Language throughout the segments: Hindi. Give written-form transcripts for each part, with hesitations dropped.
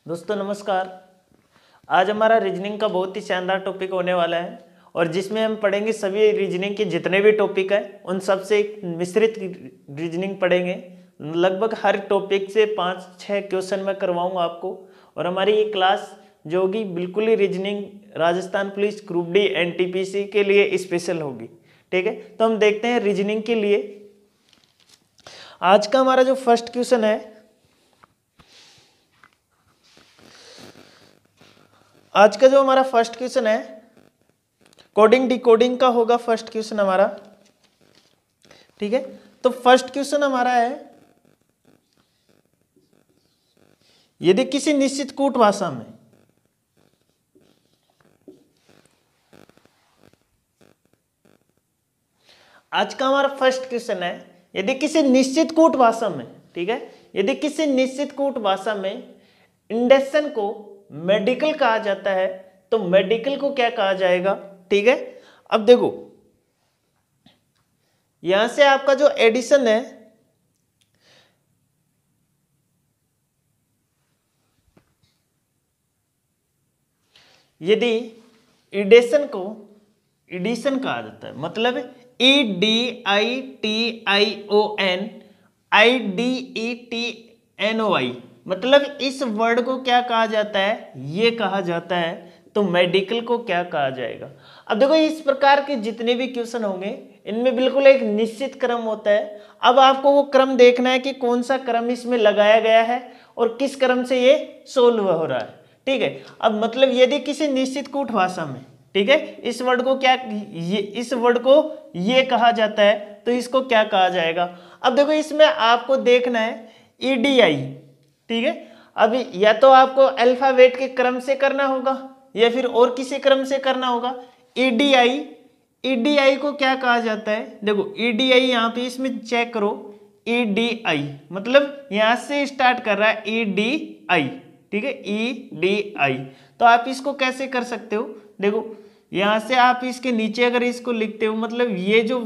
दोस्तों नमस्कार। आज हमारा रीजनिंग का बहुत ही शानदार टॉपिक होने वाला है और जिसमें हम पढ़ेंगे सभी रीजनिंग के जितने भी टॉपिक हैं उन सब से एक मिश्रित रीजनिंग पढ़ेंगे। लगभग हर टॉपिक से 5-6 क्वेश्चन मैं करवाऊंगा आपको। और हमारी ये क्लास जो होगी बिल्कुल ही reasoning Rajasthan police group D NTPC के लिए स्पेशल होगी। ठीक है, तो हम देखते हैं रीजनिंग के लिए आज का हमारा जो फर्स्ट क्वेश्चन है। आज का जो हमारा फर्स्ट क्वेश्चन है कोडिंग डिकोडिंग का होगा फर्स्ट क्वेश्चन हमारा। ठीक है, तो फर्स्ट क्वेश्चन हमारा है, यदि किसी निश्चित कूट भाषा में आज का हमारा फर्स्ट क्वेश्चन है, यदि किसी निश्चित कूट भाषा में, ठीक है, यदि किसी निश्चित कूट भाषा में इंडेक्शन को मेडिकल कहा जाता है तो मेडिकल को क्या कहा जाएगा। ठीक है, अब देखो यहां से आपका जो एडिशन है, यदि एडिशन को एडिशन कहा जाता है, मतलब EDITION मतलब इस वर्ड को क्या कहा जाता है, ये कहा जाता है, तो मेडिकल को क्या कहा जाएगा। अब देखो इस प्रकार के जितने भी क्वेश्चन होंगे इनमें बिल्कुल एक निश्चित क्रम होता है। अब आपको वो क्रम देखना है कि कौन सा क्रम इसमें लगाया गया है और किस क्रम से ये सोल्व हो रहा है। ठीक है, अब मतलब यदि किसी निश्चित कूट भाषा में, ठीक है, इस वर्ड को क्या इस वर्ड को ये कहा जाता है तो इसको क्या कहा जाएगा। अब देखो इसमें आपको देखना है EDI। ठीक है, अभी या तो आपको अल्फाबेट के क्रम से करना होगा या फिर और किसी क्रम से करना होगा। EDI को क्या कहा जाता है, देखो EDI यहाँ पे इसमें चेक करो, EDI मतलब यहां से स्टार्ट कर रहा है EDI। ठीक है, EDI तो आप इसको कैसे कर सकते हो, देखो यहां से आप इसके नीचे अगर इसको लिखते हो, मतलब ये जो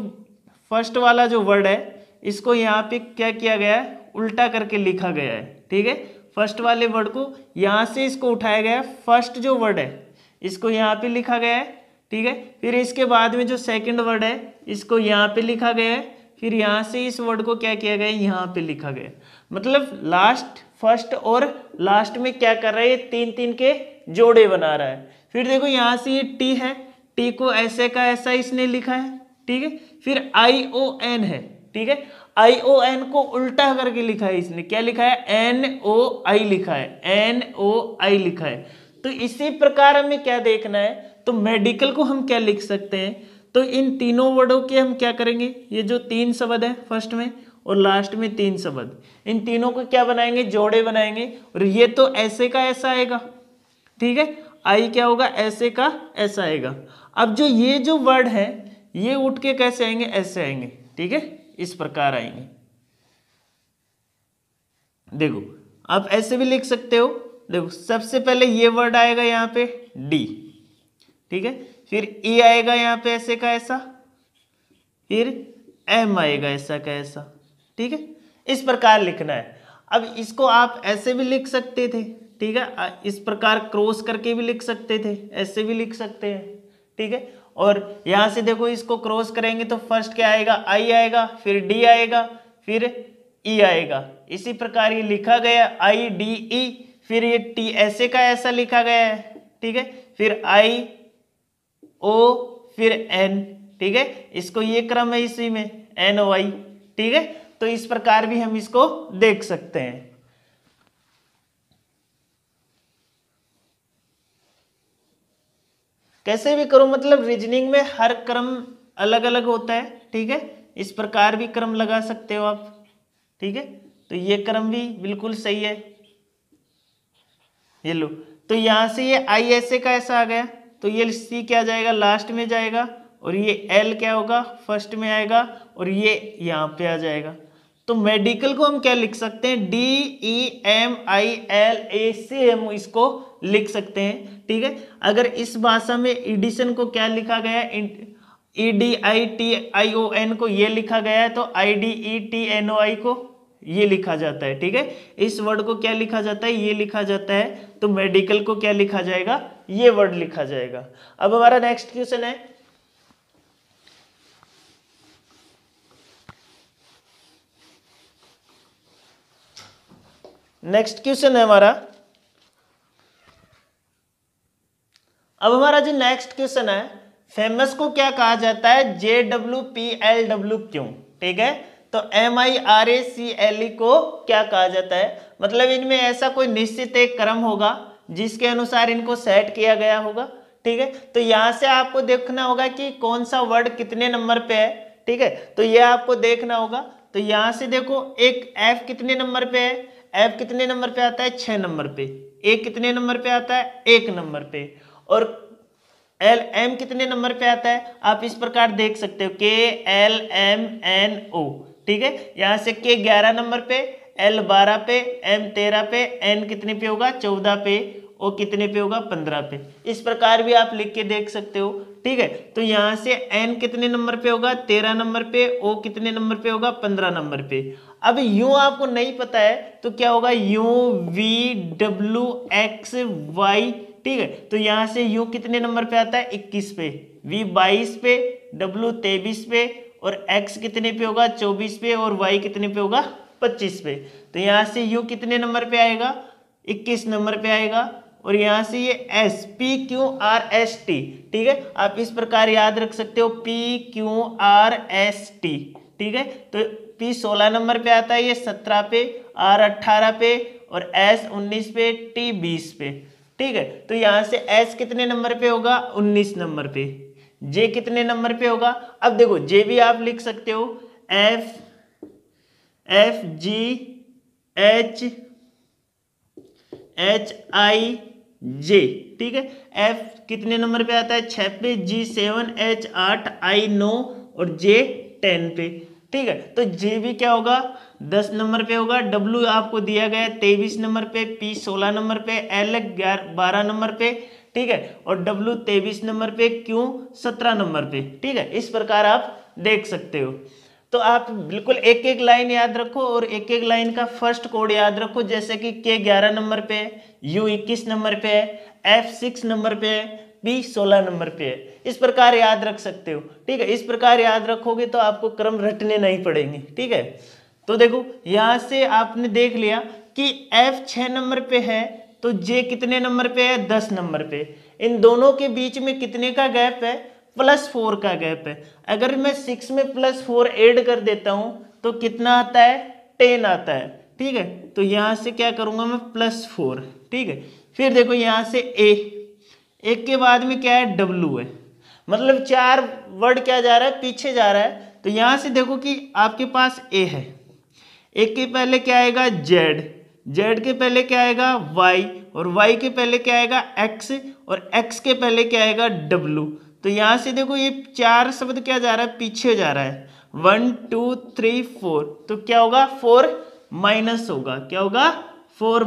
फर्स्ट वाला जो वर्ड है इसको यहाँ पे क्या किया गया है, उल्टा करके लिखा गया है। ठीक है, फर्स्ट वाले वर्ड को यहाँ से इसको उठाया गया है, फर्स्ट जो वर्ड है इसको यहाँ पे लिखा गया है। ठीक है, फिर इसके बाद में जो सेकंड वर्ड है इसको यहाँ पे लिखा गया है, फिर यहाँ से इस वर्ड को क्या किया गया है, यहाँ पे लिखा गया है। मतलब लास्ट फर्स्ट और लास्ट में क्या कर रहा है, ये 3-3 के जोड़े बना रहा है। फिर देखो यहाँ से ये टी है, टी को ऐसे का ऐसा इसने लिखा है। ठीक है, फिर ION है। ठीक है, ION को उल्टा करके लिखा है, इसने क्या लिखा है, NOI लिखा है, NOI लिखा है। तो इसी प्रकार हमें क्या देखना है, तो मेडिकल को हम क्या लिख सकते हैं, तो इन तीनों वर्डों के हम क्या करेंगे, ये जो 3 शब्द है फर्स्ट में और लास्ट में 3 शब्द, इन तीनों को क्या बनाएंगे, जोड़े बनाएंगे। और ये तो ऐसे का ऐसा आएगा। ठीक है, आई क्या होगा, ऐसे का ऐसा आएगा। अब जो ये जो वर्ड है ये उठ के कैसे आएंगे, ऐसे आएंगे। ठीक है, इस प्रकार आएंगे। देखो आप ऐसे भी लिख सकते हो, देखो सबसे पहले ये वर्ड आएगा यहाँ पे डी। ठीक है, फिर ई आएगा यहाँ पे ऐसे का ऐसा, फिर एम आएगा ऐसा का ऐसा। ठीक है, इस प्रकार लिखना है। अब इसको आप ऐसे भी लिख सकते थे। ठीक है, इस प्रकार क्रॉस करके भी लिख सकते थे, ऐसे भी लिख सकते हैं। ठीक है, और यहां से देखो इसको क्रॉस करेंगे तो फर्स्ट क्या आएगा, आई आएगा, फिर डी आएगा, फिर ई आएगा। इसी प्रकार ये लिखा गया IDE, फिर ये टी ऐसे का ऐसा लिखा गया है। ठीक है, फिर IO, फिर N। ठीक है, इसको ये क्रम है इसी में NOI। ठीक है, तो इस प्रकार भी हम इसको देख सकते हैं। कैसे भी करो, मतलब रीजनिंग में हर क्रम अलग अलग होता है। ठीक है, इस प्रकार भी क्रम लगा सकते हो आप। ठीक है, तो ये क्रम भी बिल्कुल सही है। ये लो, तो यहां से ये आई ऐसे का ऐसा आ गया, तो ये सी क्या जाएगा, लास्ट में जाएगा, और ये एल क्या होगा, फर्स्ट में आएगा, और ये यहाँ पे आ जाएगा। तो मेडिकल को हम क्या लिख सकते हैं, DEMILACM इसको लिख सकते हैं। ठीक है, अगर इस भाषा में एडिशन को क्या लिखा गया है, EDITION को ये लिखा गया है, तो IDETNOI को ये लिखा जाता है, ठीक है। इस वर्ड को क्या लिखा जाता है, ये लिखा जाता है। तो मेडिकल को क्या लिखा जाएगा, ये वर्ड लिखा जाएगा। अब हमारा नेक्स्ट क्वेश्चन है, नेक्स्ट क्वेश्चन है हमारा। अब हमारा जो नेक्स्ट क्वेश्चन है, फेमस को क्या कहा जाता है, JWPLW, ठीक है। तो MIRACLE को क्या कहा जाता है, मतलब इनमें ऐसा कोई निश्चित एक क्रम होगा जिसके अनुसार इनको सेट किया गया होगा, ठीक है। तो यहां से आपको देखना होगा कि कौन सा वर्ड कितने नंबर पे है, ठीक है। तो ये आपको देखना होगा। तो यहां से देखो, एक F कितने नंबर पे है, F कितने नंबर पे आता है, 6 नंबर पे। A कितने नंबर पे आता है, 1 नंबर पे। और LM कितने नंबर पे आता है, आप इस प्रकार देख सकते हो, KLMNO, ठीक है। यहां से K 11 नंबर पे, L 12 पे, M 13 पे, N कितने पे होगा, 14 पे, O कितने पे होगा, 15 पे। इस प्रकार भी आप लिख के देख सकते हो, ठीक है। तो यहां से N कितने नंबर पे होगा, 13 नंबर पे, O कितने नंबर पे होगा, 15 नंबर पे। अब U आपको नहीं पता है तो क्या होगा, UVWXY, ठीक है। तो यहां से U कितने नंबर पे आता है, 21 पे, V 22 पे, W 23 पे, और X कितने पे होगा, 24 पे, और Y कितने पे होगा, 25 पे। तो यहां से U कितने नंबर पे आएगा, 21 नंबर पे आएगा। और यहां से ये SPQRST, ठीक है। आप इस प्रकार याद रख सकते हो, PQRST, ठीक है। तो P 16 नंबर पे आता है, ये 17 पे, R 18 पे, और S 19 पे, T 20 पे, ठीक है। तो यहां से S कितने नंबर पे होगा, 19 नंबर पे। J कितने नंबर पे होगा, अब देखो J भी आप लिख सकते हो, FGHIJ, ठीक है। F कितने नंबर पे आता है, 6 पे, G 7, H 8, I 9, और J 10 पे, ठीक है। तो J भी क्या होगा, 10 नंबर पे होगा। W आपको दिया गया है 23 नंबर पे, P 16 नंबर पे, L 12 नंबर पे, ठीक है। और W 23 नंबर पे, Q 17 नंबर पे, ठीक है। इस प्रकार आप देख सकते हो। तो आप बिल्कुल एक एक लाइन याद रखो और एक एक लाइन का फर्स्ट कोड याद रखो, जैसे कि K 11 नंबर पे है, U 21 नंबर पे है, F 6 नंबर पे है, P 16 नंबर पे है। इस प्रकार याद रख सकते हो, ठीक है। इस प्रकार याद रखोगे तो आपको क्रम रटने नहीं पड़ेंगे, ठीक है। तो देखो यहां से आपने देख लिया कि F 6 नंबर पे है, तो J कितने नंबर पे है, 10 नंबर पे। इन दोनों के बीच में कितने का गैप है, +4 का गैप है। अगर मैं 6 में +4 ऐड कर देता हूं तो कितना आता है, 10 आता है, ठीक है। तो यहां से क्या करूंगा मैं, +4, ठीक है। फिर देखो यहां से एक के बाद में क्या है, W है, मतलब 4 वर्ड क्या जा रहा है, पीछे जा रहा है। तो यहां से देखो कि आपके पास A है, एक के पहले क्या आएगा, Z के पहले क्या आएगा, Y, और Y के पहले क्या आएगा, X, और X के पहले क्या आएगा, W। तो यहां से देखो ये 4 शब्द क्या जा रहा है, पीछे जा रहा है, 1 2 3 4। तो क्या होगा, 4 माइनस होगा, क्या होगा, 4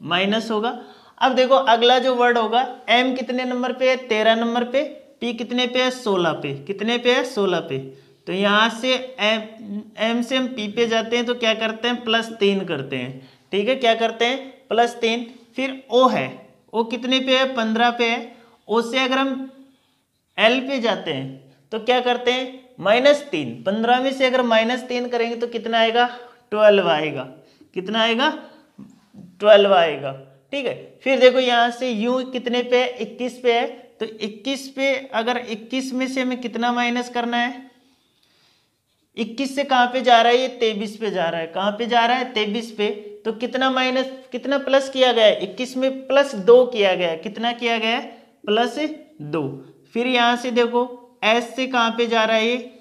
माइनस होगा। अब देखो अगला जो वर्ड होगा, M कितने नंबर पे है, 13 नंबर पे, P कितने पे है, 16 पे, कितने पे है, 16 पे। तो यहां से M से हम P पे जाते हैं तो क्या करते हैं, +3 करते हैं, ठीक है। क्या करते हैं, +3। फिर O है, O कितने पे है, 15 पे है। O से अगर हम L पे जाते हैं तो क्या करते हैं, -3। 15 में से अगर -3 करेंगे तो कितना आएगा, 12 आएगा, कितना आएगा, 12 आएगा, ठीक है। फिर देखो यहां से U कितने पे है, 21 पे है। तो 21 पे अगर 21 में से हमें कितना माइनस करना है, 21 से कहां पे जा रहा है, ये 23 पे जा रहा है, कहां पे जा रहा है, 23 पे। तो कितना माइनस, कितना प्लस किया गया है, 21 में +2 किया गया है, कितना किया गया है, +2। फिर यहां से देखो S से कहां पे जा रहा है, ये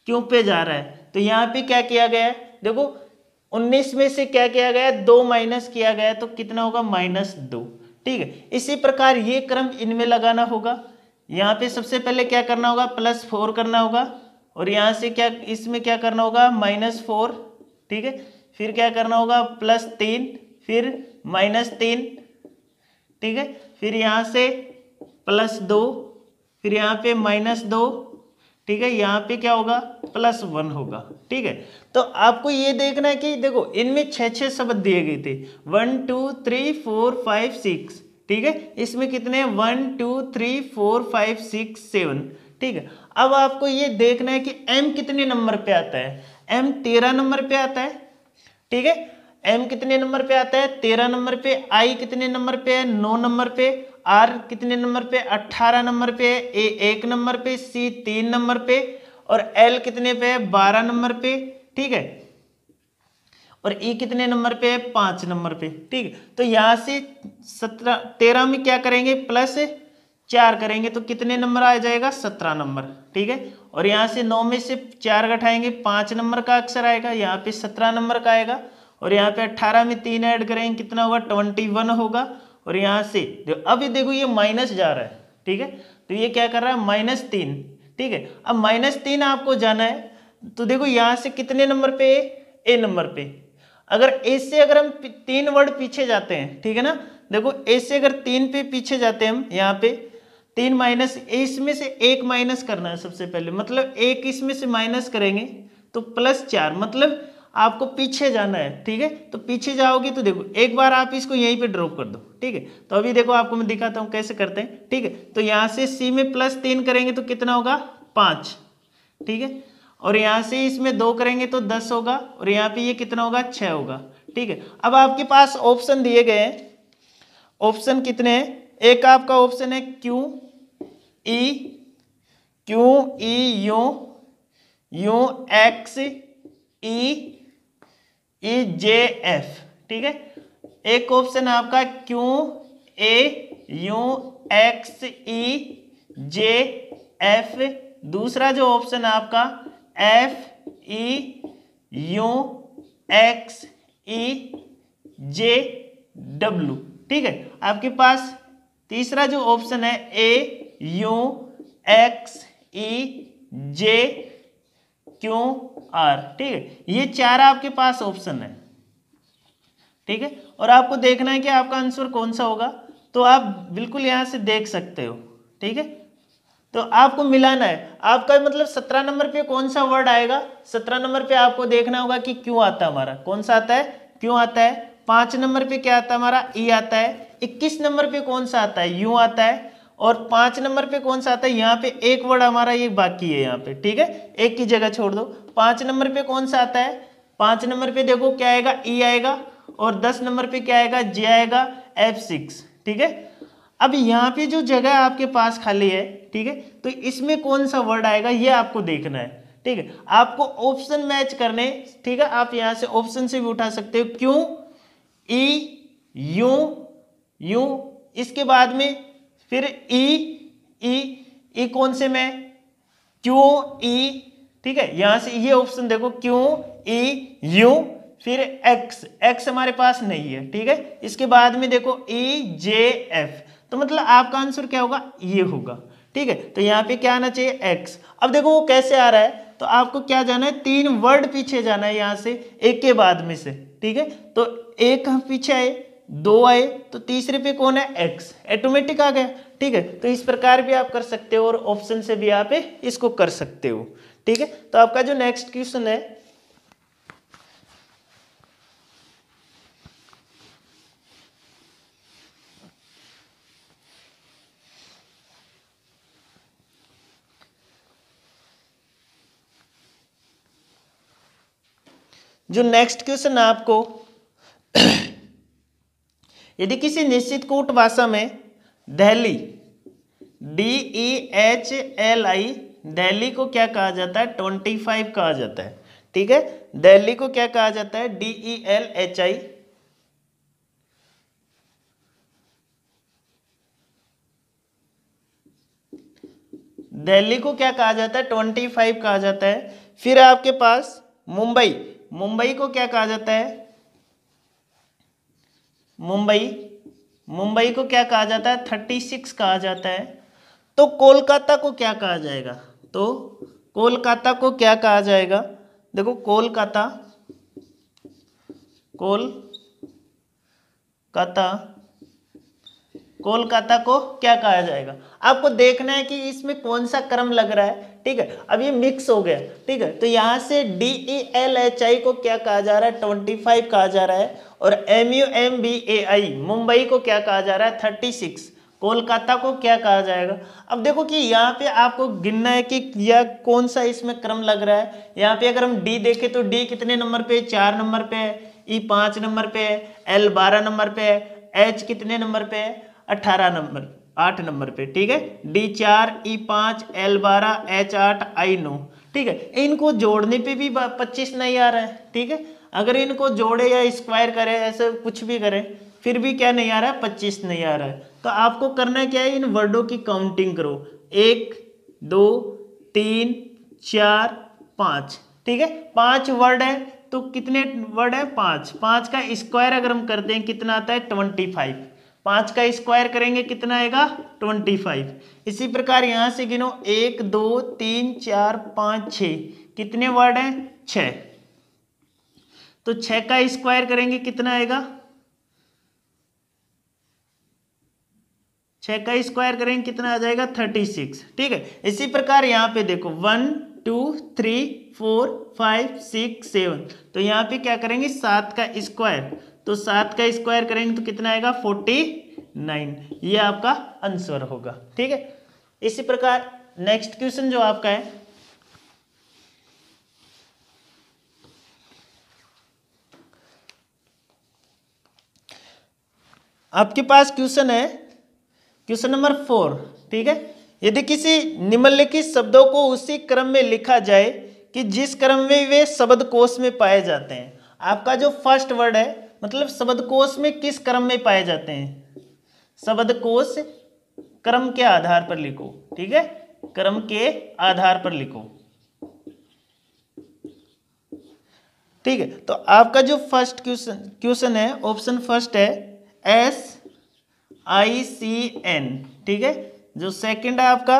Q पे जा रहा है। तो यहां पे क्या किया गया है, देखो 19 में से क्या किया गया है, 2 माइनस किया गया है, तो कितना होगा, -2, ठीक है। इसी प्रकार ये क्रम इनमें लगाना होगा। यहाँ पे सबसे पहले क्या करना होगा, +4 करना होगा, और यहाँ से क्या, इसमें क्या करना होगा, -4, ठीक है। फिर क्या करना होगा, +3, फिर -3, ठीक है। फिर यहाँ से +2, फिर यहाँ पे -2, ठीक है, यहाँ पे क्या होगा +1 होगा। ठीक है, तो आपको ये देखना है कि देखो इनमें 6 शब्द दिए गए थे 1 2 3 4 5 6। ठीक है, इसमें कितने 1 2 3 4 5 6 7। ठीक है, अब आपको ये देखना है कि m कितने नंबर पे आता है। m 13 नंबर पे आता है। ठीक है, m कितने नंबर पे आता है 13 नंबर पे। i कितने नंबर पे है 9 नंबर पे। r कितने नंबर पे 18 नंबर पे। a 1 नंबर पे। c 3 नंबर पे। और l कितने पे है 12 नंबर पे। ठीक है, और ई कितने नंबर पे है 5 नंबर पे। ठीक है, तो यहां से 13 में क्या करेंगे +4 करेंगे तो कितने नंबर आ जाएगा 17 नंबर। ठीक है, और यहाँ से 9 में से 4 घटाएंगे 5 नंबर का अक्षर आएगा, यहाँ पे 17 नंबर का आएगा। और यहाँ पे 18 में 3 ऐड करेंगे कितना होगा 21 होगा। और यहाँ से अभी देखो ये माइनस जा रहा है। ठीक है, तो ये क्या कर रहा है -3। ठीक है, अब -3 आपको जाना है तो देखो यहाँ से कितने नंबर पे ए नंबर पे। अगर ए से अगर हम 3 वर्ड पीछे जाते हैं, ठीक है ना, देखो ए से अगर 3 पे पीछे जाते हैं हम यहाँ पे 3 माइनस इसमें से 1 माइनस करना है सबसे पहले, मतलब 1 इसमें से माइनस करेंगे तो +4, मतलब आपको पीछे जाना है। ठीक है, तो पीछे जाओगे तो देखो एक बार आप इसको यहीं पे ड्रॉप कर दो। ठीक है, तो अभी देखो आपको मैं दिखाता हूँ कैसे करते हैं। ठीक है, तो यहाँ से सी में +3 करेंगे तो कितना होगा 5। ठीक है, और यहाँ से इसमें 2 करेंगे तो 10 होगा। और यहाँ पे ये कितना होगा 6 होगा। ठीक है, अब आपके पास ऑप्शन दिए गए हैं। ऑप्शन कितने हैं, एक आपका ऑप्शन है क्यू ई यू एक्स ई जे एफ। ठीक है, एक ऑप्शन आपका क्यू यू एक्स ई जे एफ। दूसरा जो ऑप्शन आपका FEU XEJW। ठीक है, आपके पास तीसरा जो ऑप्शन है AUXEJQR। ठीक है, ये 4 आपके पास ऑप्शन है। ठीक है, और आपको देखना है कि आपका आंसर कौन सा होगा, तो आप बिल्कुल यहां से देख सकते हो। ठीक है, तो आपको मिलाना है, आपका मतलब 17 नंबर पे कौन सा वर्ड आएगा। 17 नंबर पे आपको देखना होगा कि क्यों आता है हमारा, कौन सा आता है क्यों आता है। 5 नंबर पे क्या आता है हमारा ई आता है। 21 नंबर पे कौन सा आता है यू आता है। और 5 नंबर पे कौन सा आता है, यहाँ पे एक वर्ड हमारा ये बाकी है यहाँ पे। ठीक है, एक की जगह छोड़ दो। 5 नंबर पे कौन सा आता है, 5 नंबर पे देखो क्या आएगा ई आएगा। और 10 नंबर पे क्या आएगा जे आएगा F6। ठीक है, अब यहाँ पे जो जगह आपके पास खाली है, ठीक है, तो इसमें कौन सा वर्ड आएगा ये आपको देखना है। ठीक है, आपको ऑप्शन मैच करने। ठीक है, आप यहाँ से ऑप्शन से भी उठा सकते हो क्यों ई यू इसके बाद में फिर ई कौन से में क्यू ई। ठीक है, यहां से ये ऑप्शन देखो क्यू ई यू फिर एक्स हमारे पास नहीं है। ठीक है, इसके बाद में देखो EJF, तो मतलब आपका आंसर क्या होगा ये होगा। ठीक है, तो यहाँ पे क्या आना चाहिए एक्स। अब देखो वो कैसे आ रहा है, तो आपको क्या जाना है 3 वर्ड पीछे जाना है यहाँ से एक के बाद में से। ठीक है, तो एक पीछे आए 2 आए तो तीसरे पे कौन है एक्स, ऑटोमेटिक आ गया। ठीक है, तो इस प्रकार भी आप कर सकते हो और ऑप्शन से भी आप इसको कर सकते हो। ठीक है, तो आपका जो नेक्स्ट क्वेश्चन है, जो नेक्स्ट क्वेश्चन है आपको यदि किसी निश्चित कूट भाषा में दहली DEHLI दिल्ली को क्या कहा जाता है 25 कहा जाता है। ठीक है, दिल्ली को क्या कहा जाता है DELHI। दिल्ली को क्या कहा जाता है 25 कहा जाता है। फिर आपके पास मुंबई को क्या कहा जाता है मुंबई को क्या कहा जाता है 36 कहा जाता है। तो कोलकाता को क्या कहा जाएगा, तो कोलकाता को क्या कहा जाएगा, देखो कोलकाता कोलकाता को क्या कहा जाएगा। आपको देखना है कि इसमें कौन सा क्रम लग रहा है, ठीक है। अब ये मिक्स हो गया, ठीक है, तो यहाँ से DELHI को क्या कहा जा रहा है, 25 कहा जा रहा है, और MUMBAI मुंबई को क्या कहा जा रहा है, 36, कोलकाता को क्या कहा जाएगा। अब देखो कि यहाँ पे आपको गिनना है कि यह कौन सा इसमें क्रम लग रहा है। यहाँ पे अगर हम डी देखें तो डी कितने नंबर पे, 4 नंबर पे है, ई 5 नंबर पे है, एल 12 नंबर पे है, एच कितने नंबर पे है, 18 नंबर 8 नंबर पे, ठीक है। डी 4, ई 5, एल 12, एच 8, आई 9, ठीक है। इनको जोड़ने पे भी 25 नहीं आ रहा है, ठीक है। अगर इनको जोड़े या स्क्वायर करे, ऐसे कुछ भी करें, फिर भी क्या नहीं आ रहा है, 25 नहीं आ रहा है। तो आपको करना क्या है, इन वर्डों की काउंटिंग करो, 1 2 3 4 5, ठीक है। 5 वर्ड है तो कितने वर्ड है, 5, 5 का स्क्वायर अगर हम करते हैं कितना आता है, 25, 5 का स्क्वायर करेंगे कितना आएगा, 25। इसी प्रकार यहां से गिनो, 1 2 3 4 5 6, कितने वर्ड हैं, 6, तो 6 का स्क्वायर करेंगे कितना आएगा, 6 का स्क्वायर करेंगे कितना आ जाएगा, 36, ठीक है। इसी प्रकार यहाँ पे देखो 1 2 3 4 5 6 7, तो यहाँ पे क्या करेंगे, 7 का स्क्वायर, तो 7 का स्क्वायर करेंगे तो कितना आएगा, 49, ये आपका आंसर होगा, ठीक है। इसी प्रकार नेक्स्ट क्वेश्चन जो आपका है, आपके पास क्वेश्चन है, क्वेश्चन नंबर 4, ठीक है। यदि किसी निम्नलिखित शब्दों को उसी क्रम में लिखा जाए कि जिस क्रम में वे शब्दकोश में पाए जाते हैं। आपका जो फर्स्ट वर्ड है, मतलब शब्दकोश में किस क्रम में पाए जाते हैं, शब्दकोश क्रम के आधार पर लिखो, ठीक है, क्रम के आधार पर लिखो, ठीक है। तो आपका जो फर्स्ट क्वेश्चन है, ऑप्शन फर्स्ट है SICN, ठीक है। जो सेकंड है आपका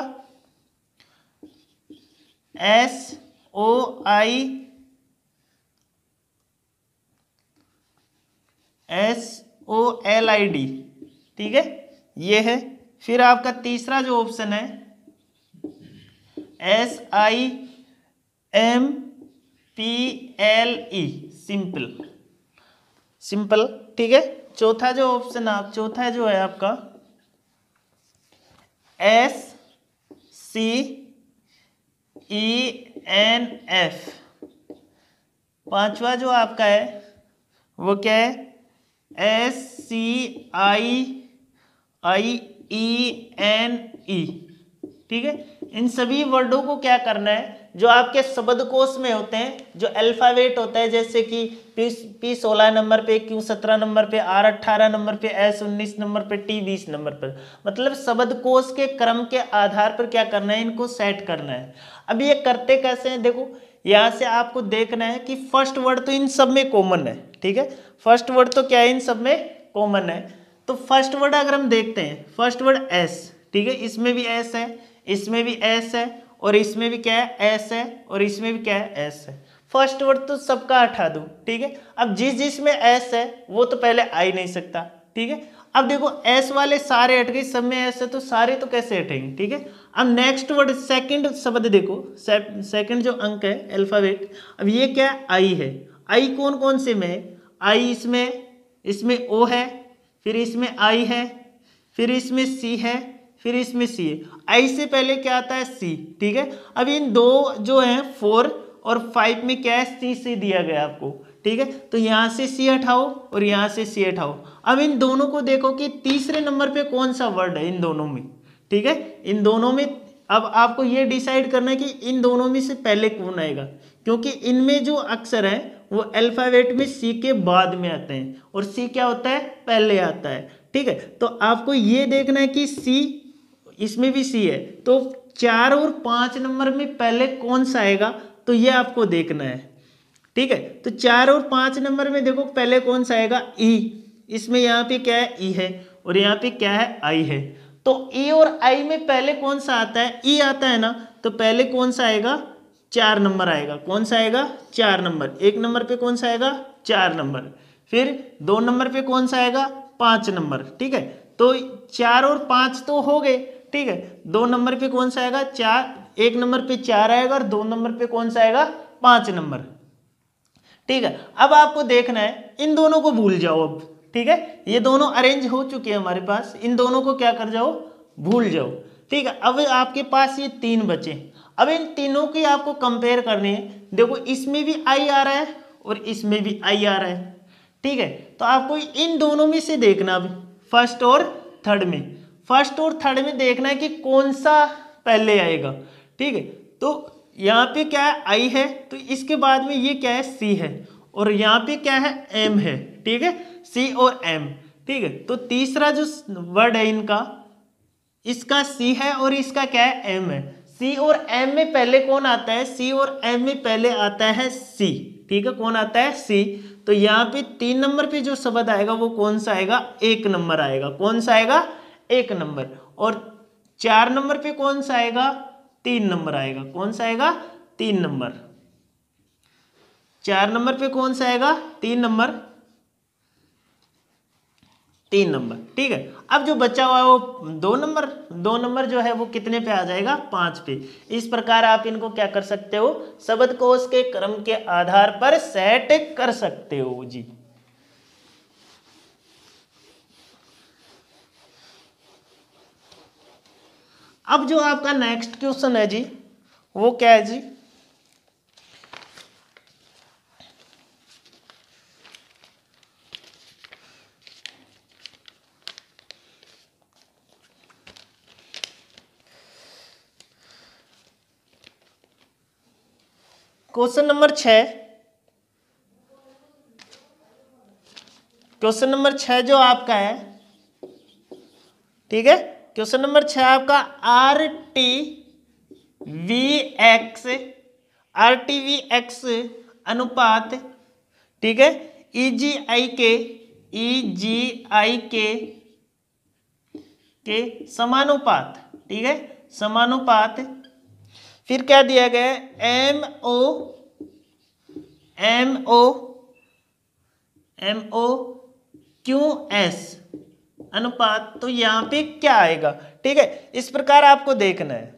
SOLID, ठीक है, ये है। फिर आपका तीसरा जो ऑप्शन है SIMPLE, सिंपल, ठीक है। चौथा जो ऑप्शन चौथा जो है आपका SCENF। पांचवा जो आपका है वो क्या है, SCIENE, ठीक है। इन सभी वर्डों को क्या करना है, जो आपके शब्दकोश में होते हैं, जो अल्फाबेट होता है, जैसे कि P 16 नंबर पे, Q 17 नंबर पे, R 18 नंबर पे, S 19 नंबर पे, T 20 नंबर पर, मतलब शब्दकोश के क्रम के आधार पर क्या करना है, इनको सेट करना है। अब ये करते कैसे हैं, देखो यहाँ से आपको देखना है कि फर्स्ट वर्ड तो इन सब में कॉमन है, ठीक है। फर्स्ट वर्ड तो क्या है, इन सब में कॉमन है। तो फर्स्ट वर्ड अगर हम देखते हैं, फर्स्ट वर्ड S, ठीक है, इसमें भी S है, इसमें भी S है, और इसमें भी क्या है, S है, और इसमें भी क्या है, S है। फर्स्ट वर्ड तो सबका हटा दो, ठीक है। अब जिसमें S है वो तो पहले आ ही नहीं सकता, ठीक है। अब देखो S वाले सारे हट गए, सब में S है तो सारे तो कैसे हटेंगे, ठीक है। अब नेक्स्ट वर्ड सेकंड शब्द देखो, सेकंड जो अंक है अल्फाबेट, अब ये क्या है, I है। I कौन कौन से में है, I इसमें O है, फिर इसमें I है, फिर इसमें C है, फिर इसमें C है। I से पहले क्या आता है, C, ठीक है। अब इन दो जो हैं 4 और 5 में क्या है, C दिया गया आपको, ठीक है। तो यहाँ से C हटाओ और यहाँ से C हटाओ। अब इन दोनों को देखो कि तीसरे नंबर पे कौन सा वर्ड है इन दोनों में, ठीक है। इन दोनों में अब आपको ये डिसाइड करना है कि इन दोनों में से पहले कौन आएगा, क्योंकि इनमें जो अक्षर है वो अल्फाबेट में C के बाद में आते हैं, और C क्या होता है, पहले आता है, ठीक है। तो आपको ये देखना है कि C, इसमें भी C है, तो 4 और 5 नंबर में पहले कौन सा आएगा, तो ये आपको देखना है, ठीक है। तो 4 और 5 नंबर में देखो पहले कौन सा आएगा, E, इसमें यहाँ पे क्या है, E है, और यहाँ पे क्या है, I है। तो E और I में पहले कौन सा आता है, E आता है ना, तो पहले कौन सा आएगा, 4 नंबर आएगा। कौन सा आएगा, 4 नंबर। 1 नंबर पे कौन सा आएगा, 4 नंबर। फिर 2 नंबर पे कौन सा आएगा, 5 नंबर, ठीक है। तो 4 और 5 तो हो गए, ठीक है। 2 नंबर पे कौन सा आएगा 4, 1 नंबर पे 4 आएगा और 2 नंबर पे कौन सा आएगा 5 नंबर, ठीक है। अब आपको देखना है इन दोनों को भूल जाओ अब, ठीक है। ये दोनों अरेंज हो चुके हैं हमारे पास, इन दोनों को क्या कर जाओ भूल जाओ, ठीक है। अब आपके पास ये 3 बचे, अब इन तीनों की आपको कंपेयर करनी है। देखो इसमें भी आई आ रहा है और इसमें भी आई आ रहा है, ठीक है। तो आपको इन दोनों में से देखना, अब फर्स्ट और थर्ड में, फर्स्ट और थर्ड में देखना है कि कौन सा पहले आएगा, ठीक है। तो यहाँ पे क्या है आई है, तो इसके बाद में ये क्या है सी है, और यहाँ पे क्या है एम है, ठीक है, सी और एम, ठीक है। तो तीसरा जो वर्ड है इनका, इसका सी है और इसका क्या है एम है। सी और एम में पहले कौन आता है, सी और एम में पहले आता है सी, ठीक है। कौन आता है सी। तो यहाँ पे 3 नंबर पे जो शब्द आएगा वो कौन सा आएगा 1 नंबर आएगा, कौन सा आएगा 1 नंबर। और 4 नंबर पे कौन सा आएगा 3 नंबर आएगा, कौन सा आएगा 3 नंबर। 4 नंबर पे कौन सा आएगा 3 नंबर, 3 नंबर, ठीक है। अब जो बचा हुआ है वो 2 नंबर जो है वो कितने पे आ जाएगा 5 पे। इस प्रकार आप इनको क्या कर सकते हो, शब्दकोश के क्रम के आधार पर सेट कर सकते हो जी। अब जो आपका नेक्स्ट क्वेश्चन है जी वो क्या है जी, क्वेश्चन नंबर 6, क्वेश्चन नंबर 6 जो आपका है, ठीक है। क्वेश्चन नंबर 6 आपका RTVX अनुपात, ठीक है, EGI के समानुपात, ठीक है, समानुपात। फिर क्या दिया गया है MOQS अनुपात। तो यहाँ पे क्या आएगा, ठीक है। इस प्रकार आपको देखना है।